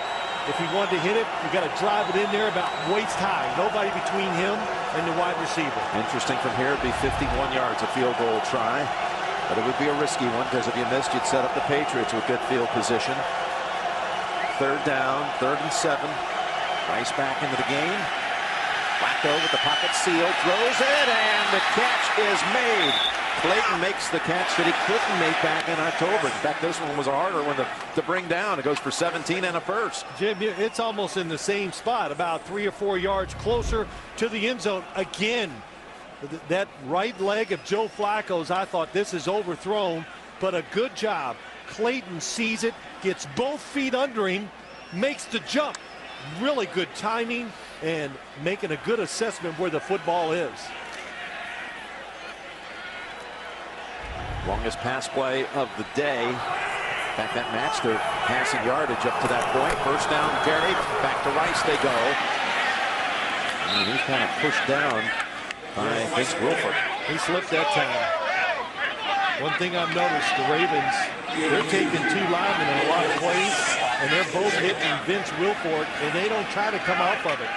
if he wanted to hit it, you got to drive it in there about waist high. Nobody between him and the wide receiver. Interesting from here, it'd be 51 yards, a field goal try. But it would be a risky one because if you missed, you'd set up the Patriots with good field position. Third down, 3rd and 7. Rice back into the game. Flacco with the pocket seal, throws it, and the catch is made. Clayton makes the catch that he couldn't make back in October. In fact, this one was a harder one to bring down. It goes for 17 and a first. Jim, it's almost in the same spot, about 3 or 4 yards closer to the end zone. Again, that right leg of Joe Flacco's, I thought this is overthrown, but a good job. Clayton sees it, gets both feet under him, makes the jump. Really good timing and making a good assessment where the football is. Longest pass play of the day. In fact, that matched their passing yardage up to that point. First down carry. Back to Rice they go. And he's kind of pushed down by Vince Wilfork. He slipped that time. One thing I've noticed, the Ravens, they're taking 2 linemen in a lot of plays, and they're both hitting Vince Wilfork, and they don't try to come off of it.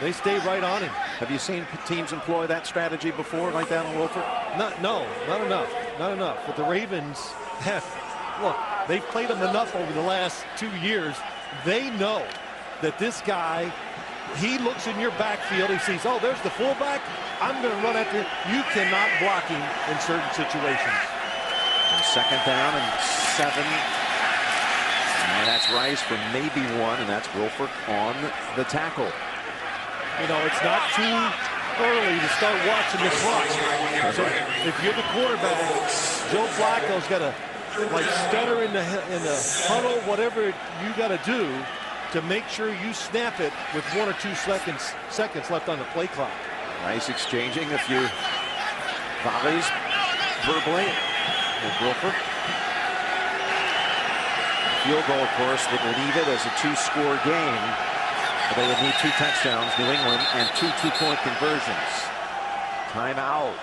They stay right on him. Have you seen teams employ that strategy before, like that on Wilfork? No, not enough. Not enough. But the Ravens have, look, they've played them enough over the last 2 years. They know that this guy, he looks in your backfield, he sees, oh, there's the fullback, I'm going to run after him. You cannot block him in certain situations. And second down and 7. And that's Rice for maybe 1, and that's Wilfork on the tackle. You know, it's not too early to start watching the clock. So if you're the quarterback, Joe Flacco's got to like stutter in the huddle, whatever you got to do to make sure you snap it with 1 or 2 seconds left on the play clock. Rice exchanging a few volleys verbally with Wilfork. Field goal, of course, would leave it as a 2-score game. But they would need 2 touchdowns, New England, and 2 two-point conversions. Timeout.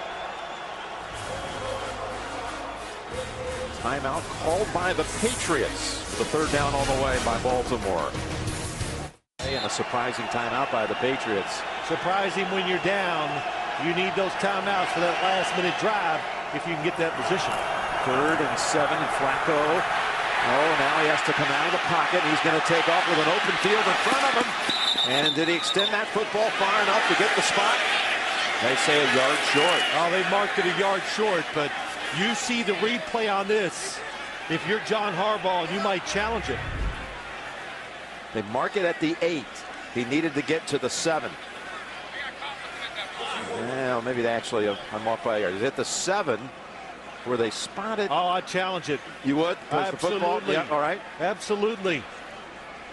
Timeout called by the Patriots. The 3rd down on the way by Baltimore. And a surprising timeout by the Patriots. Surprising when you're down. You need those timeouts for that last-minute drive if you can get that position. 3rd and 7, and Flacco. Oh, now he has to come out of the pocket. He's going to take off with an open field in front of him. And did he extend that football far enough to get the spot? They say a yard short. Oh, they marked it a yard short, but you see the replay on this. If you're John Harbaugh, you might challenge it. They mark it at the 8. He needed to get to the 7. Well, maybe they actually, I'm off by a yard. Is it the 7? Where they spotted? Oh, I'd challenge it. You would? Absolutely. Yeah, all right. Absolutely.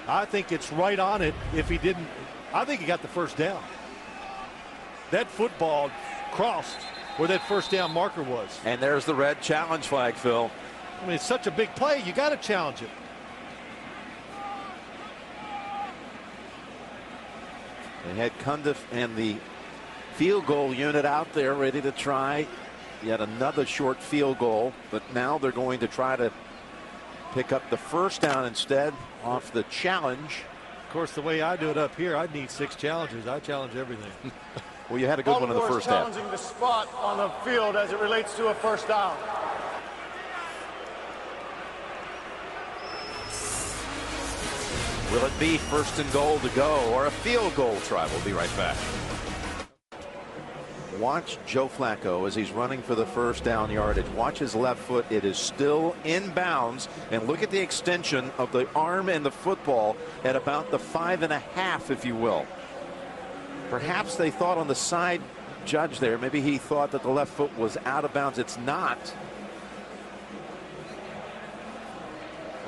I think it's right on it. If he didn't, I think he got the first down. That football crossed where that first down marker was. And there's the red challenge flag, Phil. I mean, it's such a big play. You got to challenge it. They had Cundiff and the field goal unit out there ready to try yet another short field goal, but now they're going to try to pick up the first down instead off the challenge. Of course, the way I do it up here, I'd need 6 challenges. I challenge everything. Well, you had a good one in the first half. Challenging the spot on the field as it relates to a first down. Will it be 1st and goal to go or a field goal try? We'll be right back. Watch Joe Flacco as he's running for the first down yardage. Watch his left foot. It is still in bounds. And look at the extension of the arm and the football at about the 5.5, if you will. Perhaps they thought on the side judge there, maybe he thought that the left foot was out of bounds. It's not.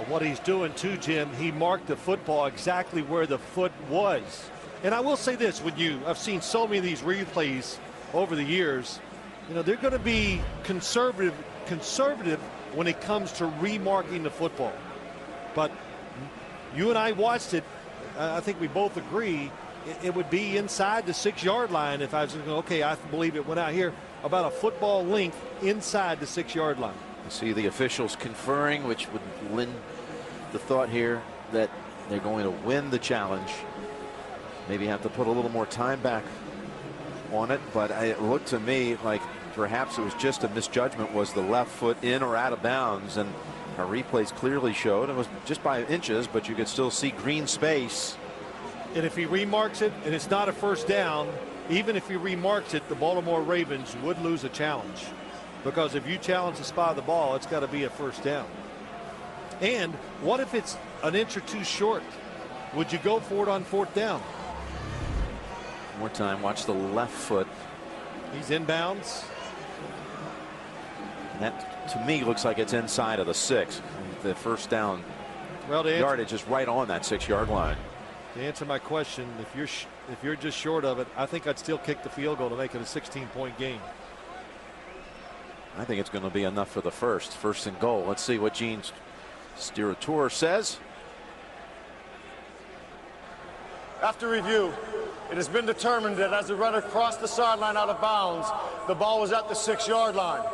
What he's doing too, Jim, he marked the football exactly where the foot was. And I will say this, I've seen so many of these replays over the years, they're going to be conservative when it comes to remarking the football. But you and I watched it. I think we both agree it would be inside the 6-yard line if I was going, okay, I believe it went out here about a football length inside the 6-yard line. You see the officials conferring, which would lend the thought here that they're going to win the challenge. Maybe have to put a little more time back on it, but it looked to me like perhaps it was just a misjudgment. Was the left foot in or out of bounds? And our replays clearly showed it was just by inches, but you could still see green space. And if he remarks it and it's not a first down, even if he remarks it, the Baltimore Ravens would lose a challenge, because if you challenge the spot of the ball, it's got to be a first down. And what if it's an inch or two short? Would you go for it on 4th down? More time. Watch the left foot. He's inbounds. And that to me looks like it's inside of the 6. The first down yardage is right on that 6-yard line. To answer my question, if you're just short of it, I think I'd still kick the field goal to make it a 16-point game. I think it's going to be enough for the first and goal. Let's see what Gene Steratore says. After review, it has been determined that as the runner crossed the sideline out of bounds, the ball was at the 6-yard line.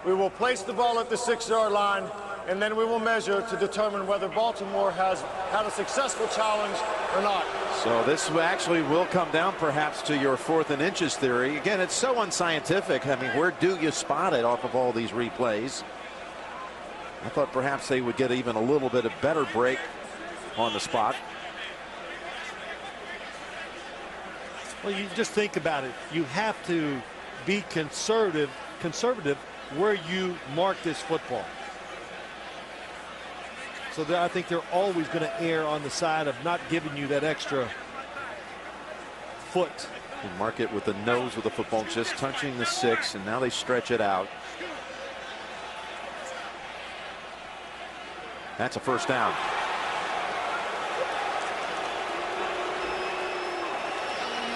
We will place the ball at the 6-yard line, and then we will measure to determine whether Baltimore has had a successful challenge or not. So this actually will come down perhaps to your 4th and inches theory. Again, it's so unscientific. I mean, where do you spot it off of all these replays? I thought perhaps they would get even a little bit of better break on the spot. Well, you just think about it. You have to be conservative where you mark this football. So I think they're always going to err on the side of not giving you that extra foot. You mark it with the nose of the football, just touching the 6, and now they stretch it out. That's a first down.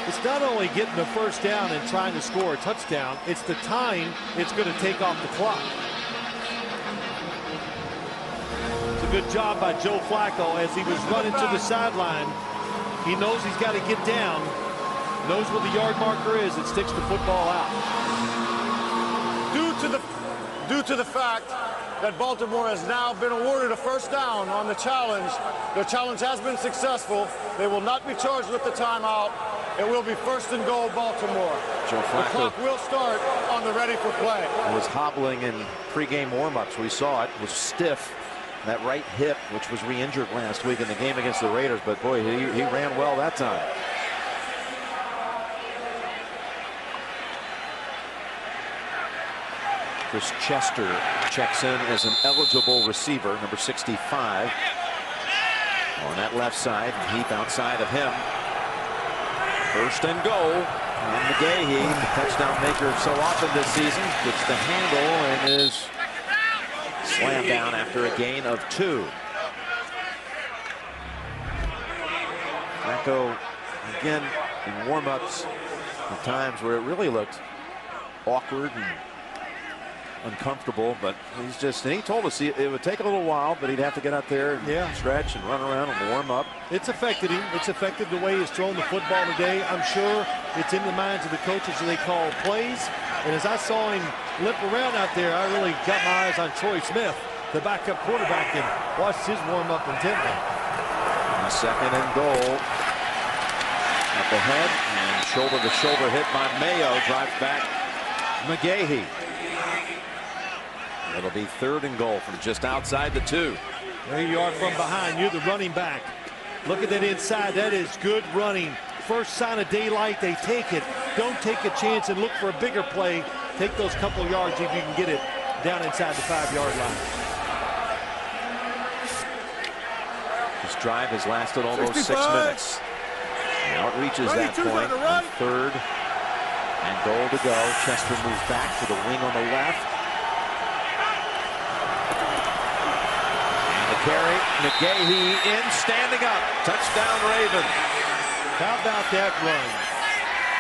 It's not only getting the first down and trying to score a touchdown, it's the time it's going to take off the clock. It's a good job by Joe Flacco as he was running to the sideline. He knows he's got to get down, knows where the yard marker is, and sticks the football out. Due to the fact that Baltimore has now been awarded a first down on the challenge, their challenge has been successful. They will not be charged with the timeout. It will be 1st and goal, Baltimore. Joe Flacco, the clock will start on the ready for play. Was hobbling in pregame warmups. We saw it was stiff. That right hip, which was re-injured last week in the game against the Raiders, but boy, he ran well that time. Chris Chester checks in as an eligible receiver, number 65. On that left side, Heath outside of him. 1st and goal. And McGahee, the touchdown maker so often this season, gets the handle and is slammed down after a gain of 2. Flacco, again, in warmups, at times where it really looked awkward and uncomfortable, but he's just, and he told us it would take a little while, but he'd have to get out there and stretch and run around and warm up. It's affected him. It's affected the way he's thrown the football today. I'm sure it's in the minds of the coaches and they call plays. And as I saw him limp around out there, I really got my eyes on Troy Smith, the backup quarterback, and watched his warm up intently. And 2nd and goal. Up ahead and shoulder to shoulder hit by Mayo, drives back McGahee. It'll be 3rd and goal from just outside the 2. There you are from behind. You're the running back. Look at that inside. That is good running. First sign of daylight, they take it. Don't take a chance and look for a bigger play. Take those couple yards if you can get it down inside the 5-yard line. This drive has lasted almost 6 minutes. Now it reaches that point on 3rd and goal to go. Chester moves back to the wing on the left. carry. McGahee in, standing up. Touchdown, Ravens. How about that run?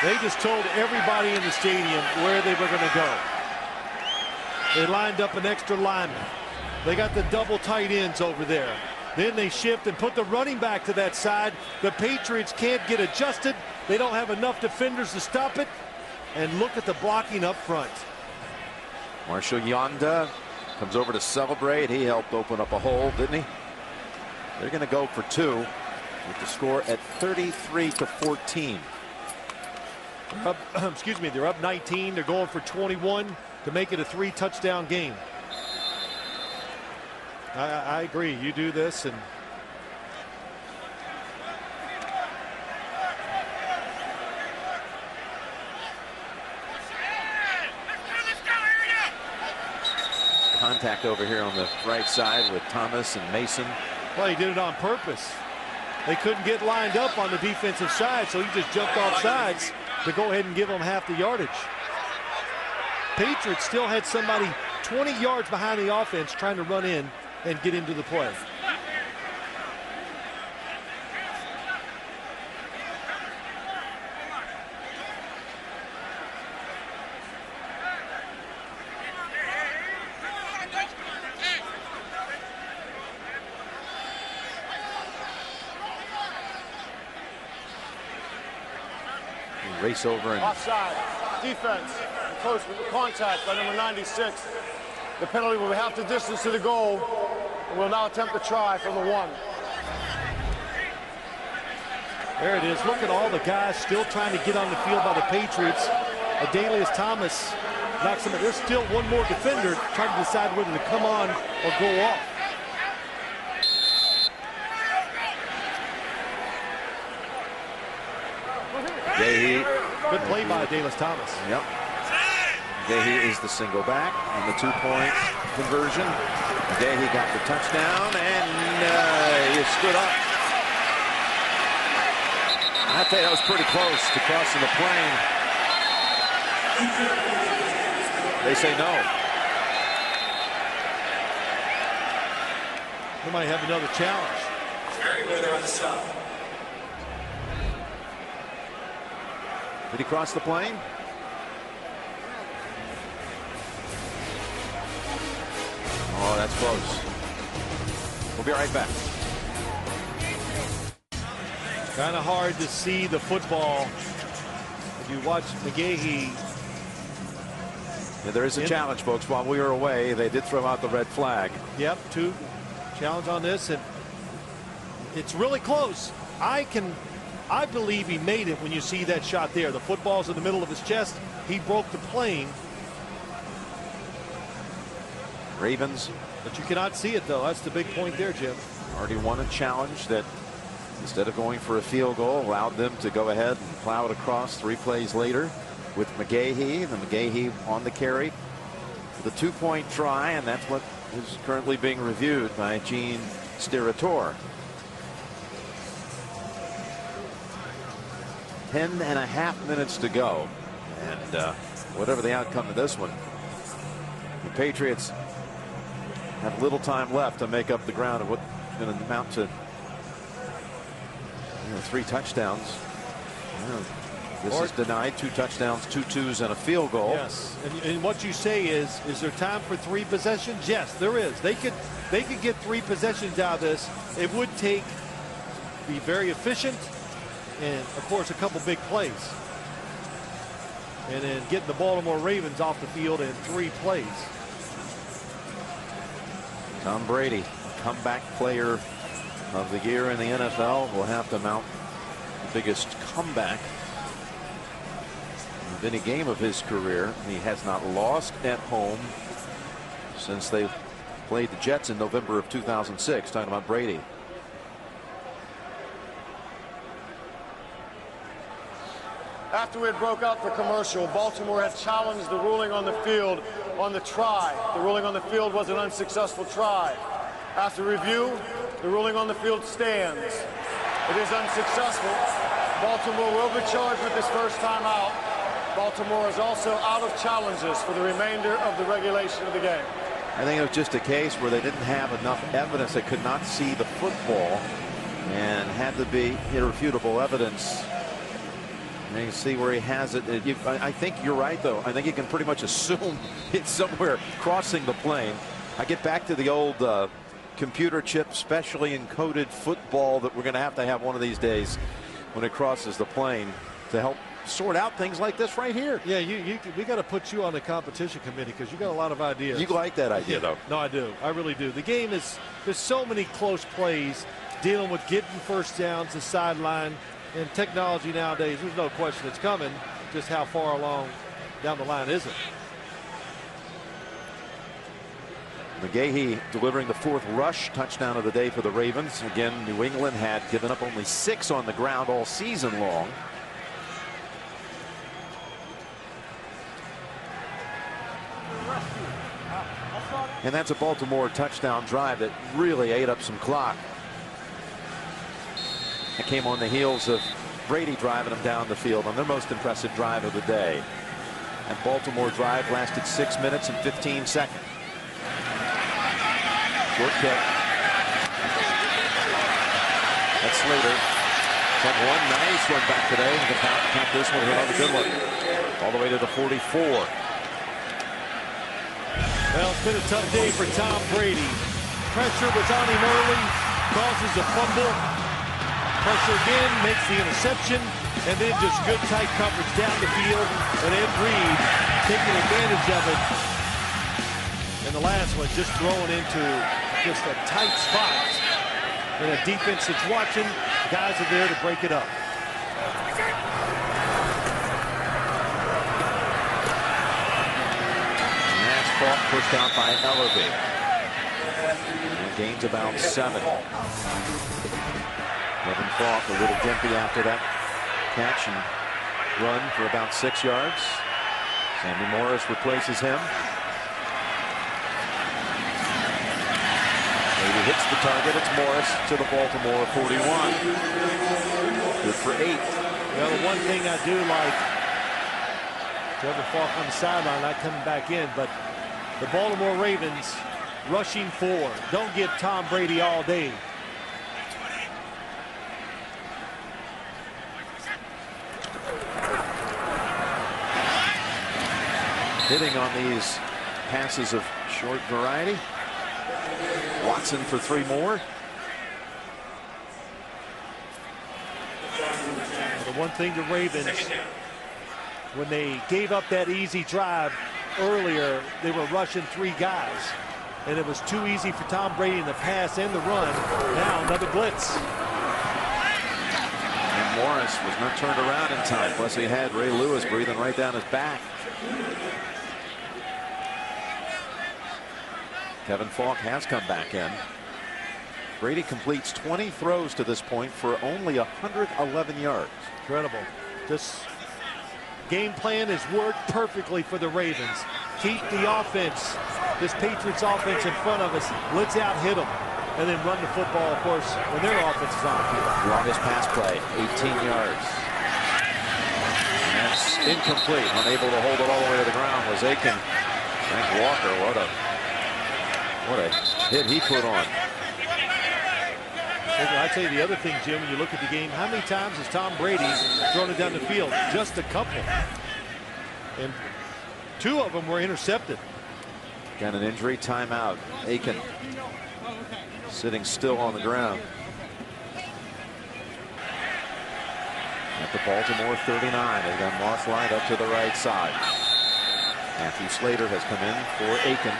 They just told everybody in the stadium where they were going to go. They lined up an extra lineman. They got the double tight ends over there. Then they shift and put the running back to that side. The Patriots can't get adjusted. They don't have enough defenders to stop it. And look at the blocking up front. Marshall Yonda comes over to celebrate. He helped open up a hole, didn't he? They're going to go for 2 with the score at 33-14. Excuse me, they're up 19. They're going for 21 to make it a 3-touchdown game. I agree. You do this and contact over here on the right side with Thomas and Mason. Well, he did it on purpose. They couldn't get lined up on the defensive side, so he just jumped off sides to go ahead and give them half the yardage. Patriots still had somebody 20 yards behind the offense trying to run in and get into the play. Race over and offside. Defense. Close with the contact by number 96. The penalty will be half the distance to the goal. And we'll now attempt the try from the 1. There it is. Look at all the guys still trying to get on the field by the Patriots. Adalius Thomas knocks him. There's still one more defender trying to decide whether to come on or go off. Gahee. Good play by Adalius Thomas. Yep. Gahee is the single back on the 2-point conversion. Gahee got the touchdown and he stood up. I tell you, that was pretty close to crossing the plane. They say no. We might have another challenge. Did he cross the plane? Oh, that's close. We'll be right back. Kind of hard to see the football. If you watch McGahee. Yeah, there is a challenge, folks. While we were away, they did throw out the red flag. Yep, 2 challenge on this, and it's really close. I believe he made it when you see that shot there. The football's in the middle of his chest. He broke the plane. Ravens. But you cannot see it, though. That's the big point there, Jim. Already won a challenge that, instead of going for a field goal, allowed them to go ahead and plow it across 3 plays later with McGahee. The McGahee on the carry. The 2-point try, and that's what is currently being reviewed by Gene Steratore. 10.5 minutes to go, and whatever the outcome of this one, the Patriots have little time left to make up the ground of what's going to amount to 3 touchdowns. This is denied. 2 touchdowns, 2 twos, and a field goal. Yes, and what you say is there time for 3 possessions? Yes, there is. They could get 3 possessions out of this. It would be very efficient. And, of course, a couple big plays. And then getting the Baltimore Ravens off the field in 3 plays. Tom Brady, comeback player of the year in the NFL, will have to mount the biggest comeback of any game of his career. He has not lost at home since they played the Jets in November of 2006. Talking about Brady. After we had broke out for commercial, Baltimore had challenged the ruling on the field on the try. The ruling on the field was an unsuccessful try. After review, the ruling on the field stands. It is unsuccessful. Baltimore will be charged with this first time out. Baltimore is also out of challenges for the remainder of the regulation of the game. I think it was just a case where they didn't have enough evidence. They could not see the football and had to be irrefutable evidence. And you see where he has it. I think you're right, though. I think you can pretty much assume it's somewhere crossing the plane. I get back to the old computer chip, specially encoded football that we're going to have one of these days when it crosses the plane to help sort out things like this right here. Yeah, we got to put you on the competition committee because you got a lot of ideas. You like that idea, though? No, I do. I really do. The game is, there's so many close plays dealing with getting first downs, the sideline, and technology nowadays. There's no question it's coming. Just how far along down the line is it? McGahee delivering the 4th rush touchdown of the day for the Ravens. Again, New England had given up only 6 on the ground all season long. And that's a Baltimore touchdown drive that really ate up some clock. It came on the heels of Brady driving them down the field on their most impressive drive of the day. And Baltimore drive lasted 6 minutes and 15 seconds. Short kick. That's Slater. Had one nice one back today. You can count this one here, another good one. All the way to the 44. Well, it's been a tough day for Tom Brady. Pressure was on him early, causes a fumble. Pressure again, makes the interception, and then just good tight coverage down the field. And Ed Reed taking advantage of it. And the last one just throwing into just a tight spot. And a defense that's watching, guys are there to break it up. And that's Falk pushed out by Ellerby. And gains about 7. Kevin Falk a little gimpy after that catch and run for about 6 yards. Sammy Morris replaces him. He hits the target. It's Morris to the Baltimore 41. Good for 8. Well, the one thing I do like, Kevin Falk on the sideline, not coming back in, but the Baltimore Ravens rushing forward. Don't get Tom Brady all day. Hitting on these passes of short variety. Watson for 3 more. The one thing the Ravens, when they gave up that easy drive earlier, they were rushing 3 guys. And it was too easy for Tom Brady in the pass and the run. Now another blitz. And Morris was not turned around in time. Plus he had Ray Lewis breathing right down his back. Kevin Falk has come back in. Brady completes 20 throws to this point for only 111 yards. Incredible. This game plan has worked perfectly for the Ravens. Keep the offense, this Patriots offense in front of us. Let's out hit them. And then run the football, of course, when their offense is on the field. Longest pass play, 18 yards. And that's incomplete. Unable to hold it all the way to the ground was Aiken. Frank Walker, what a hit he put on. I tell you the other thing, Jim, when you look at the game, how many times has Tom Brady thrown it down the field? Just a couple. And 2 of them were intercepted. Got an injury, timeout. Aiken sitting still on the ground. At the Baltimore 39, they've got Moss lined up to the right side. Matthew Slater has come in for Aiken.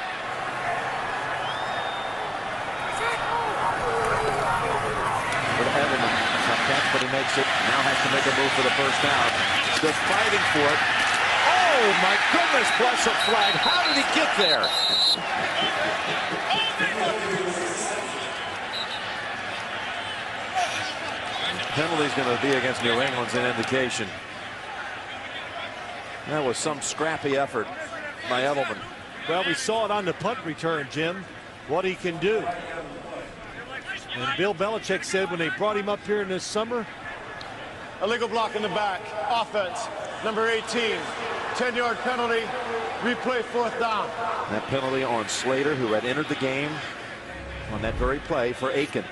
Edelman, tough catch, but he makes it. Now has to make a move for the first down. Still fighting for it. Oh my goodness, plus a flag. How did he get there? Penalty's going to be against New England's an indication. That was some scrappy effort by Edelman. Well, we saw it on the punt return, Jim, what he can do. And Bill Belichick said when they brought him up here in this summer. Illegal block in the back. Offense, number 18. 10-yard penalty. Replay 4th down. That penalty on Slater, who had entered the game on that very play for Aiken.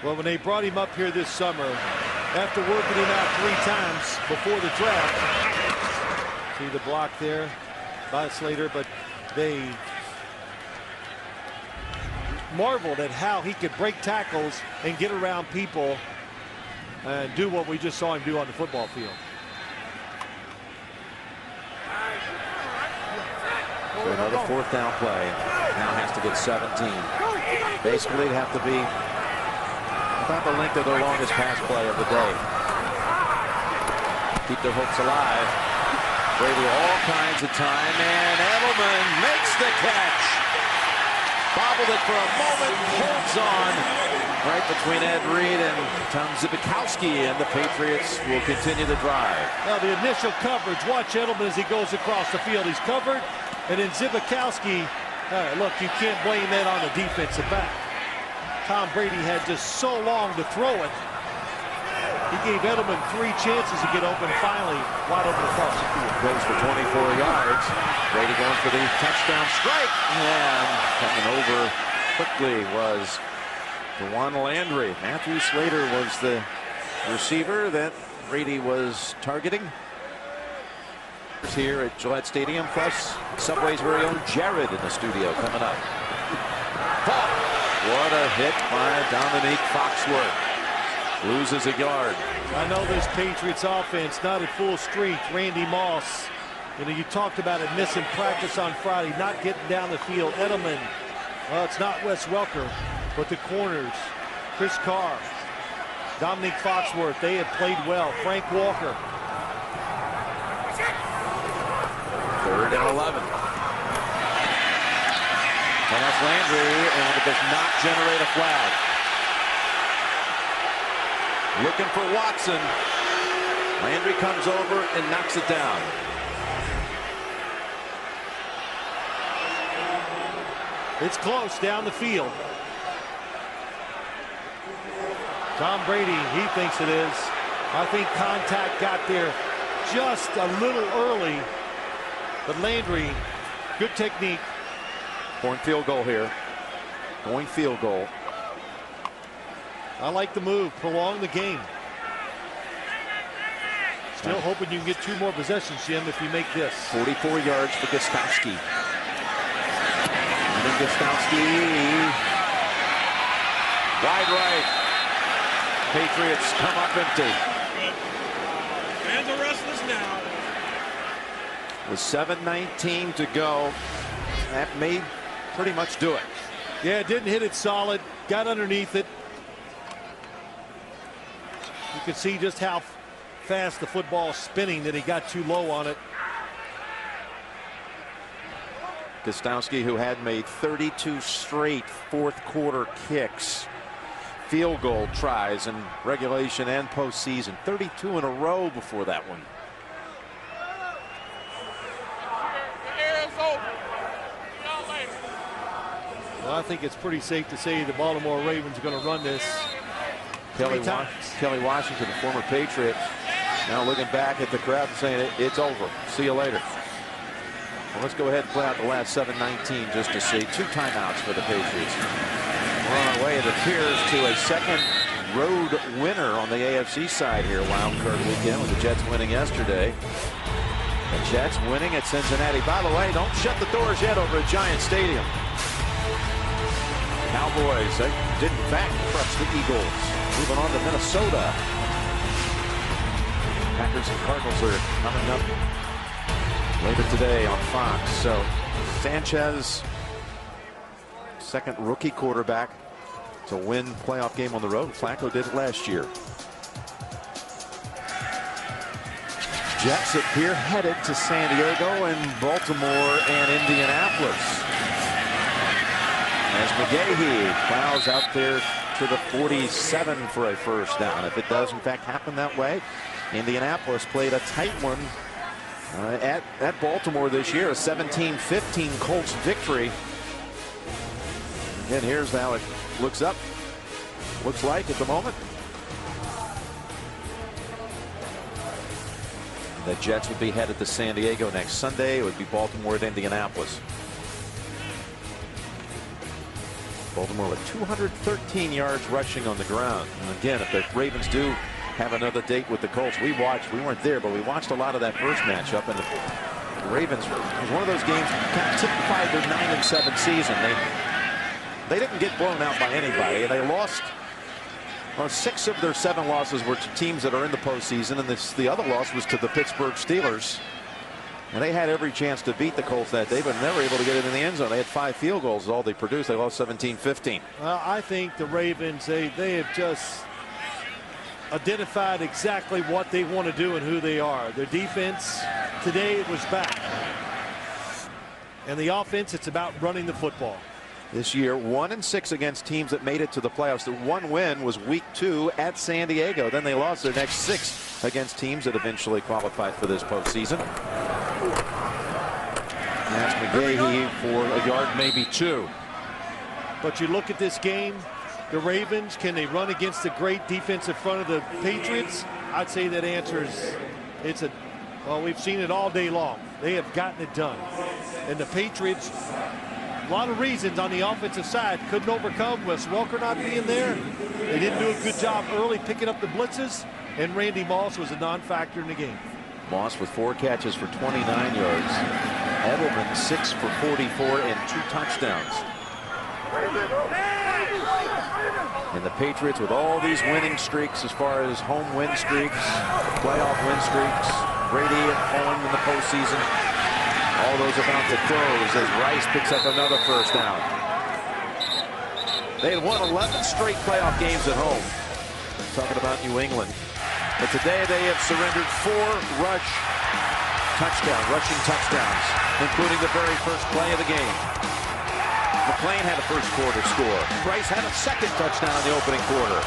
Well, when they brought him up here this summer, after working him out 3 times before the draft, see the block there by Slater, but they marveled at how he could break tackles and get around people and do what we just saw him do on the football field. So another 4th down play. Now has to get 17. Basically, it'd have to be about the length of their longest pass play of the day. Keep their hopes alive. Brady all kinds of time, and Edelman makes the catch. Bobbled it for a moment, holds on right between Ed Reed and Tom Zbikowski, and the Patriots will continue the drive. Now the initial coverage, watch Edelman as he goes across the field. He's covered, and then Zbikowski, look, you can't blame that on the defensive back. Tom Brady had just so long to throw it. He gave Edelman 3 chances to get open, finally wide open across the field. Goes for 24 yards. Brady going for the touchdown strike. And coming over quickly was DeJuan Landry. Matthew Slater was the receiver that Brady was targeting. Here at Gillette Stadium, plus Subway's very own Jared in the studio coming up. What a hit by Dominique Foxworth. Loses a yard. I know this Patriots offense not at full strength. Randy Moss, you talked about it, missing practice on Friday, not getting down the field. Edelman, well, it's not Wes Welker, but the corners, Chris Carr, Dominique Foxworth, they have played well. Frank Walker. 3rd and 11. And that's Landry, and it does not generate a flag. Looking for Watson. Landry comes over and knocks it down. It's close down the field. Tom Brady, he thinks it is. I think contact got there just a little early. But Landry, good technique. Going field goal here. Going field goal. I like the move. Prolong the game. Still hoping you can get 2 more possessions, Jim, if you make this. 44 yards for Gostowski. And then Gostowski. Wide right. Patriots come up empty. Fans are restless now. With 7:19 to go, that may pretty much do it. Yeah, didn't hit it solid. Got underneath it. You can see just how fast the football is spinning, that he got too low on it. Gostowski, who had made 32 straight 4th quarter kicks, field goal tries in regulation and postseason. 32 in a row before that one. Well, I think it's pretty safe to say the Baltimore Ravens are going to run this. Kelly Washington, the former Patriot, now looking back at the crowd and saying it's over. See you later. Well, let's go ahead and play out the last 7:19 just to see 2 timeouts for the Patriots. We're on our way, it appears, to a second road winner on the AFC side here. Wild card weekend with the Jets winning yesterday. The Jets winning at Cincinnati. By the way, don't shut the doors yet over at Giant Stadium. Cowboys, they did in fact crush the Eagles. Moving on to Minnesota. Packers and Cardinals are coming up later today on Fox. So Sanchez, second rookie quarterback to win playoff game on the road. Flacco did it last year. Jets appear headed to San Diego and Baltimore and Indianapolis. As McGahee plows out there to the 47 for a first down. If it does in fact happen that way, Indianapolis played a tight one at Baltimore this year, a 17-15 Colts victory. And here's how it looks like at the moment. The Jets would be headed to San Diego next Sunday. It would be Baltimore at Indianapolis. Baltimore with 213 yards rushing on the ground. And again, if the Ravens do have another date with the Colts, we weren't there, but we watched a lot of that first matchup, and the Ravens, it was one of those games that kind of typified their 9-7 season. They didn't get blown out by anybody. They lost, well, 6 of their 7 losses were to teams that are in the postseason, and the other loss was to the Pittsburgh Steelers. And they had every chance to beat the Colts that day, but never able to get it in the end zone. They had 5 field goals, all they produced. They lost 17-15. Well, I think the Ravens, they have just identified exactly what they want to do and who they are. Their defense today was back. And the offense, it's about running the football. This year, 1-6 against teams that made it to the playoffs. The one win was week 2 at San Diego. Then they lost their next 6 against teams that eventually qualified for this postseason. That's McGahee for a yard, maybe 2. But you look at this game, the Ravens, can they run against the great defensive front of the Patriots? I'd say that answer is, well, we've seen it all day long. They have gotten it done. And the Patriots, a lot of reasons on the offensive side, couldn't overcome Wes Welker not being there. They didn't do a good job early picking up the blitzes, and Randy Moss was a non-factor in the game. Moss with 4 catches for 29 yards. Edelman 6 for 44 and 2 touchdowns. And the Patriots, with all these winning streaks as far as home win streaks, playoff win streaks, Brady at home in the postseason, all those about to close as Rice picks up another first down. They had won 11 straight playoff games at home. Talking about New England. But today they have surrendered 4 rushing touchdowns, including the very first play of the game. McClain had a first quarter score. Rice had a second touchdown in the opening quarter.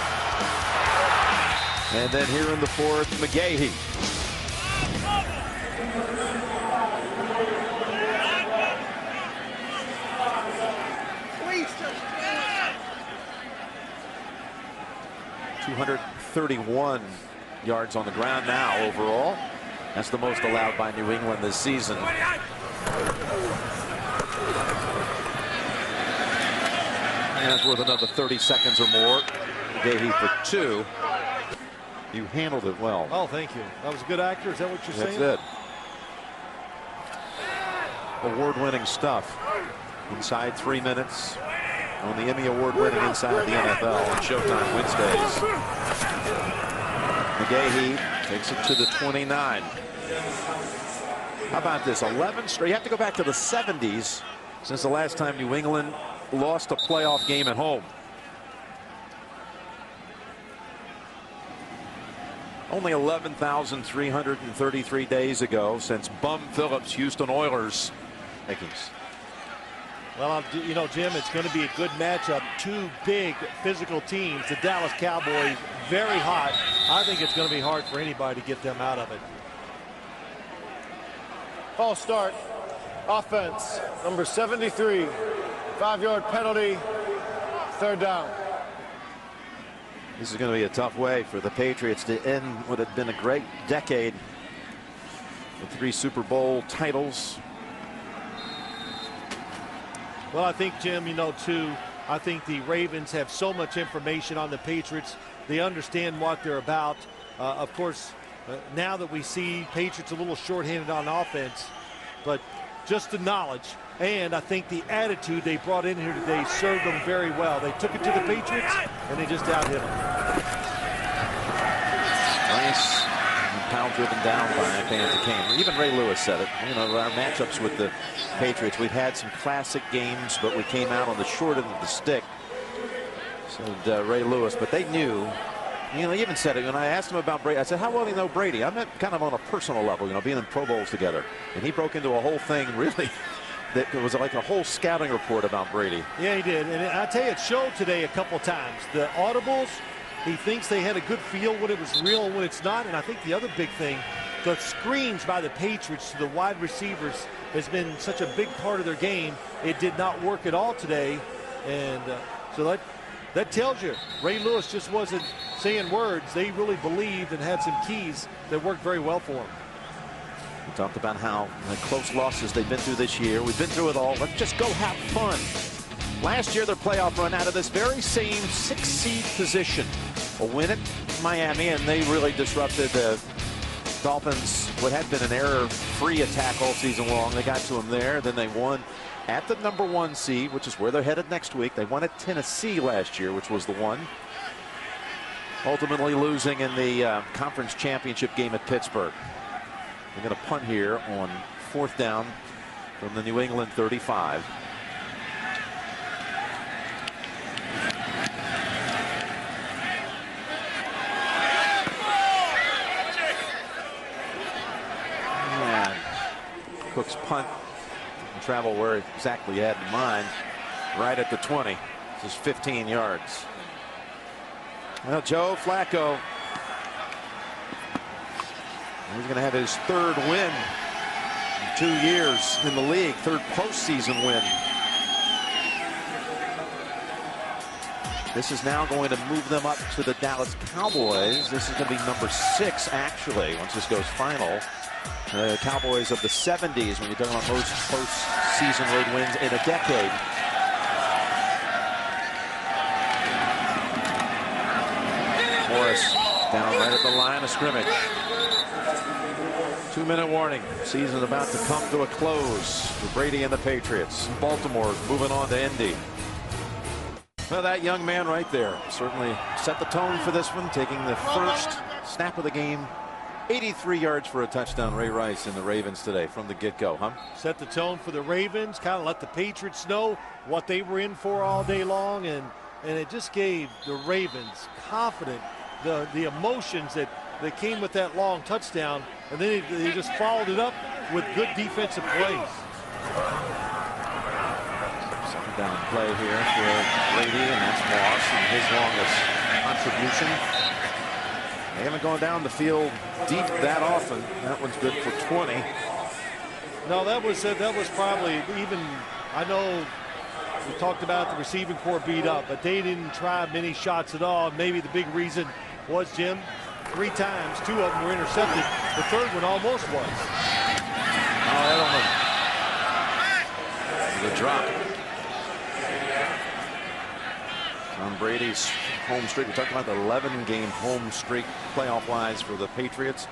And then here in the fourth, McGahee. .231 yards on the ground now overall. That's the most allowed by New England this season. And that's worth another 30 seconds or more. McGahee for 2. You handled it well. Oh, thank you. That was a good actor. Is that what you're saying? That's it. Award-winning stuff. Inside 3 minutes on the Emmy Award-winning Inside the NFL on Showtime Wednesdays. McGahee takes it to the 29. How about this? 11 straight. You have to go back to the 70s since the last time New England lost a playoff game at home. Only 11,333 days ago since Bum Phillips' Houston Oilers Vikings. Well, you know, Jim, it's going to be a good matchup. 2 big physical teams. The Dallas Cowboys, very hot. I think it's going to be hard for anybody to get them out of it. False start. Offense, number 73. 5-yard penalty. 3rd down. This is going to be a tough way for the Patriots to end what had been a great decade with 3 Super Bowl titles. Well, I think, Jim, you know, too, I think the Ravens have so much information on the Patriots. They understand what they're about. Of course, now that we see Patriots a little shorthanded on offense, but just the knowledge and I think the attitude they brought in here today served them very well. They took it to the Patriots and they just out-hit them. Nice. Powell driven down by Panther Kane. Even Ray Lewis said it. You know, our matchups with the Patriots, we've had some classic games, but we came out on the short end of the stick. Said Ray Lewis, but they knew. You know, he even said it when I asked him about Brady. I said, how well do you know Brady? I meant kind of on a personal level, you know, being in Pro Bowls together. And he broke into a whole thing, really, that was like a whole scouting report about Brady. Yeah, he did. And I tell you, it showed today a couple times. The audibles, he thinks they had a good feel when it was real and when it's not. And I think the other big thing, the screens by the Patriots to the wide receivers has been such a big part of their game. It did not work at all today. And so that tells you Ray Lewis just wasn't saying words. They really believed and had some keys that worked very well for him. We talked about how close losses they've been through this year. We've been through it all. Let's just go have fun. Last year, their playoff run out of this very same 6th seed position. A win at Miami, and they really disrupted the Dolphins, what had been an error-free attack all season long. They got to them there. Then they won at the #1 seed, which is where they're headed next week. They won at Tennessee last year, which was the one. Ultimately losing in the conference championship game at Pittsburgh. They're going to punt here on 4th down from the New England 35. And Cook's punt didn't travel where exactly he had in mind. Right at the 20. This is 15 yards. Well, Joe Flacco, he's going to have his 3rd win in 2 years in the league, 3rd postseason win. This is now going to move them up to the Dallas Cowboys. This is going to be number 6, actually, once this goes final. The Cowboys of the 70s, when you're talking about most postseason road wins in a decade. Morris down right at the line of scrimmage. 2-minute warning. Season about to come to a close for Brady and the Patriots. Baltimore moving on to Indy. Well, that young man right there certainly set the tone for this one, taking the first snap of the game. 83 yards for a touchdown. Ray Rice and the Ravens today from the get-go, huh? Set the tone for the Ravens, kind of let the Patriots know what they were in for all day long, and it just gave the Ravens confidence, the emotions that came with that long touchdown, and then they just followed it up with good defensive plays. Second down play here for Brady, and that's Moss and his longest contribution. They haven't gone down the field deep that often. That one's good for 20. No, that was probably even, I know we talked about the receiving corps beat up, but they didn't try many shots at all. Maybe the big reason was, Jim, 3 times, 2 of them were intercepted. The 3rd one almost was. Oh, Edelman. The drop. Tom Brady's home streak. We talked about the 11-game home streak playoff-wise for the Patriots.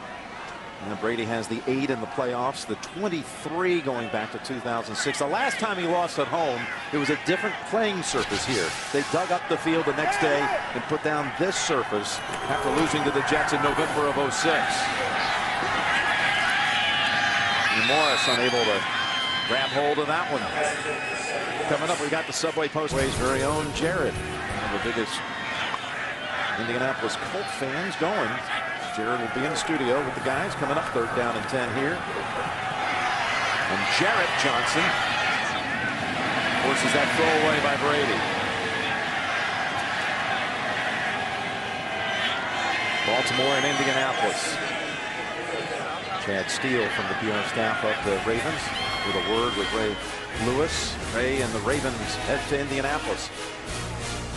And Brady has the 8 in the playoffs, the 23 going back to 2006. The last time he lost at home, it was a different playing surface here. They dug up the field the next day and put down this surface after losing to the Jets in November of '06. And Morris unable to grab hold of that one. Coming up, we got the Subway Postway's very own Jared, one of the biggest Indianapolis Colts fans going. Jared will be in the studio with the guys. Coming up, 3rd down and 10 here. And Jarrett Johnson forces that throwaway by Brady. Baltimore and Indianapolis. Chad Steele from the PR staff of the Ravens with a word with Ray Lewis. Ray and the Ravens head to Indianapolis,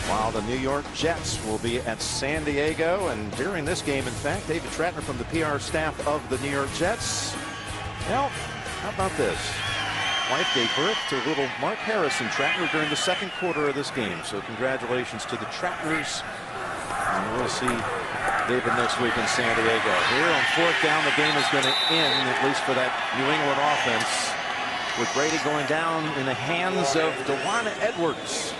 while the New York Jets will be at San Diego. And during this game, in fact, David Tratner from the PR staff of the New York Jets. Well, how about this? Wife gave birth to little Mark Harrison Tratner during the 2nd quarter of this game. So congratulations to the Tratners. And we'll see David next week in San Diego. Here on 4th down, the game is going to end, at least for that New England offense, with Brady going down in the hands of Dewan Edwards.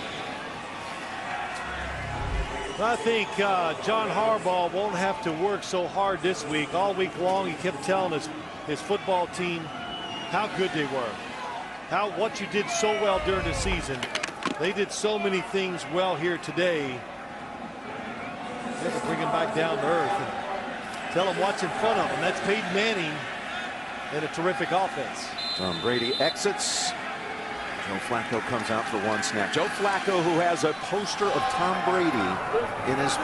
I think John Harbaugh won't have to work so hard this week. All week long, he kept telling his football team how good they were, what you did so well during the season. They did so many things well here today. They have to bring him back down to earth and tell him what's in front of him. That's Peyton Manning and a terrific offense. Tom Brady exits. Joe Flacco comes out for 1 snap. Joe Flacco, who has a poster of Tom Brady in his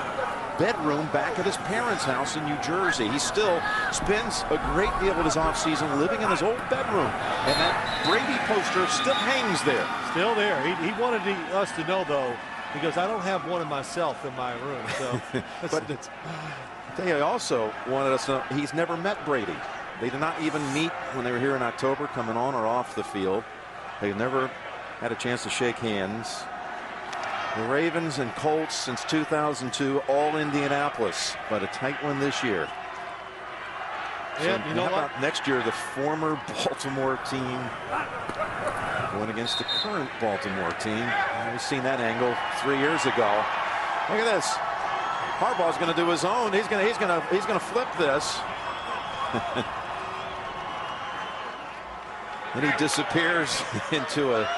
bedroom back at his parents' house in New Jersey. He still spends a great deal of his offseason living in his old bedroom. And that Brady poster still hangs there. Still there. He wanted us to know, though, because I don't have one of myself in my room. So, but I tell you, he also wanted us to know he's never met Brady. They did not even meet when they were here in October, coming on or off the field. They never had a chance to shake hands. The Ravens and Colts since 2002, all Indianapolis, but a tight one this year. Yeah, So you know how what? about next year, the former Baltimore team going against the current Baltimore team? We've seen that angle 3 years ago. Look at this. Harbaugh's going to do his own. He's going to flip this. And he disappears into a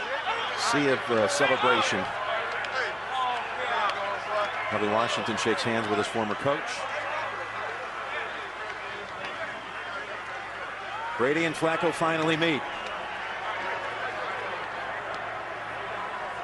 sea of celebration. Bobby Washington shakes hands with his former coach. Brady and Flacco finally meet.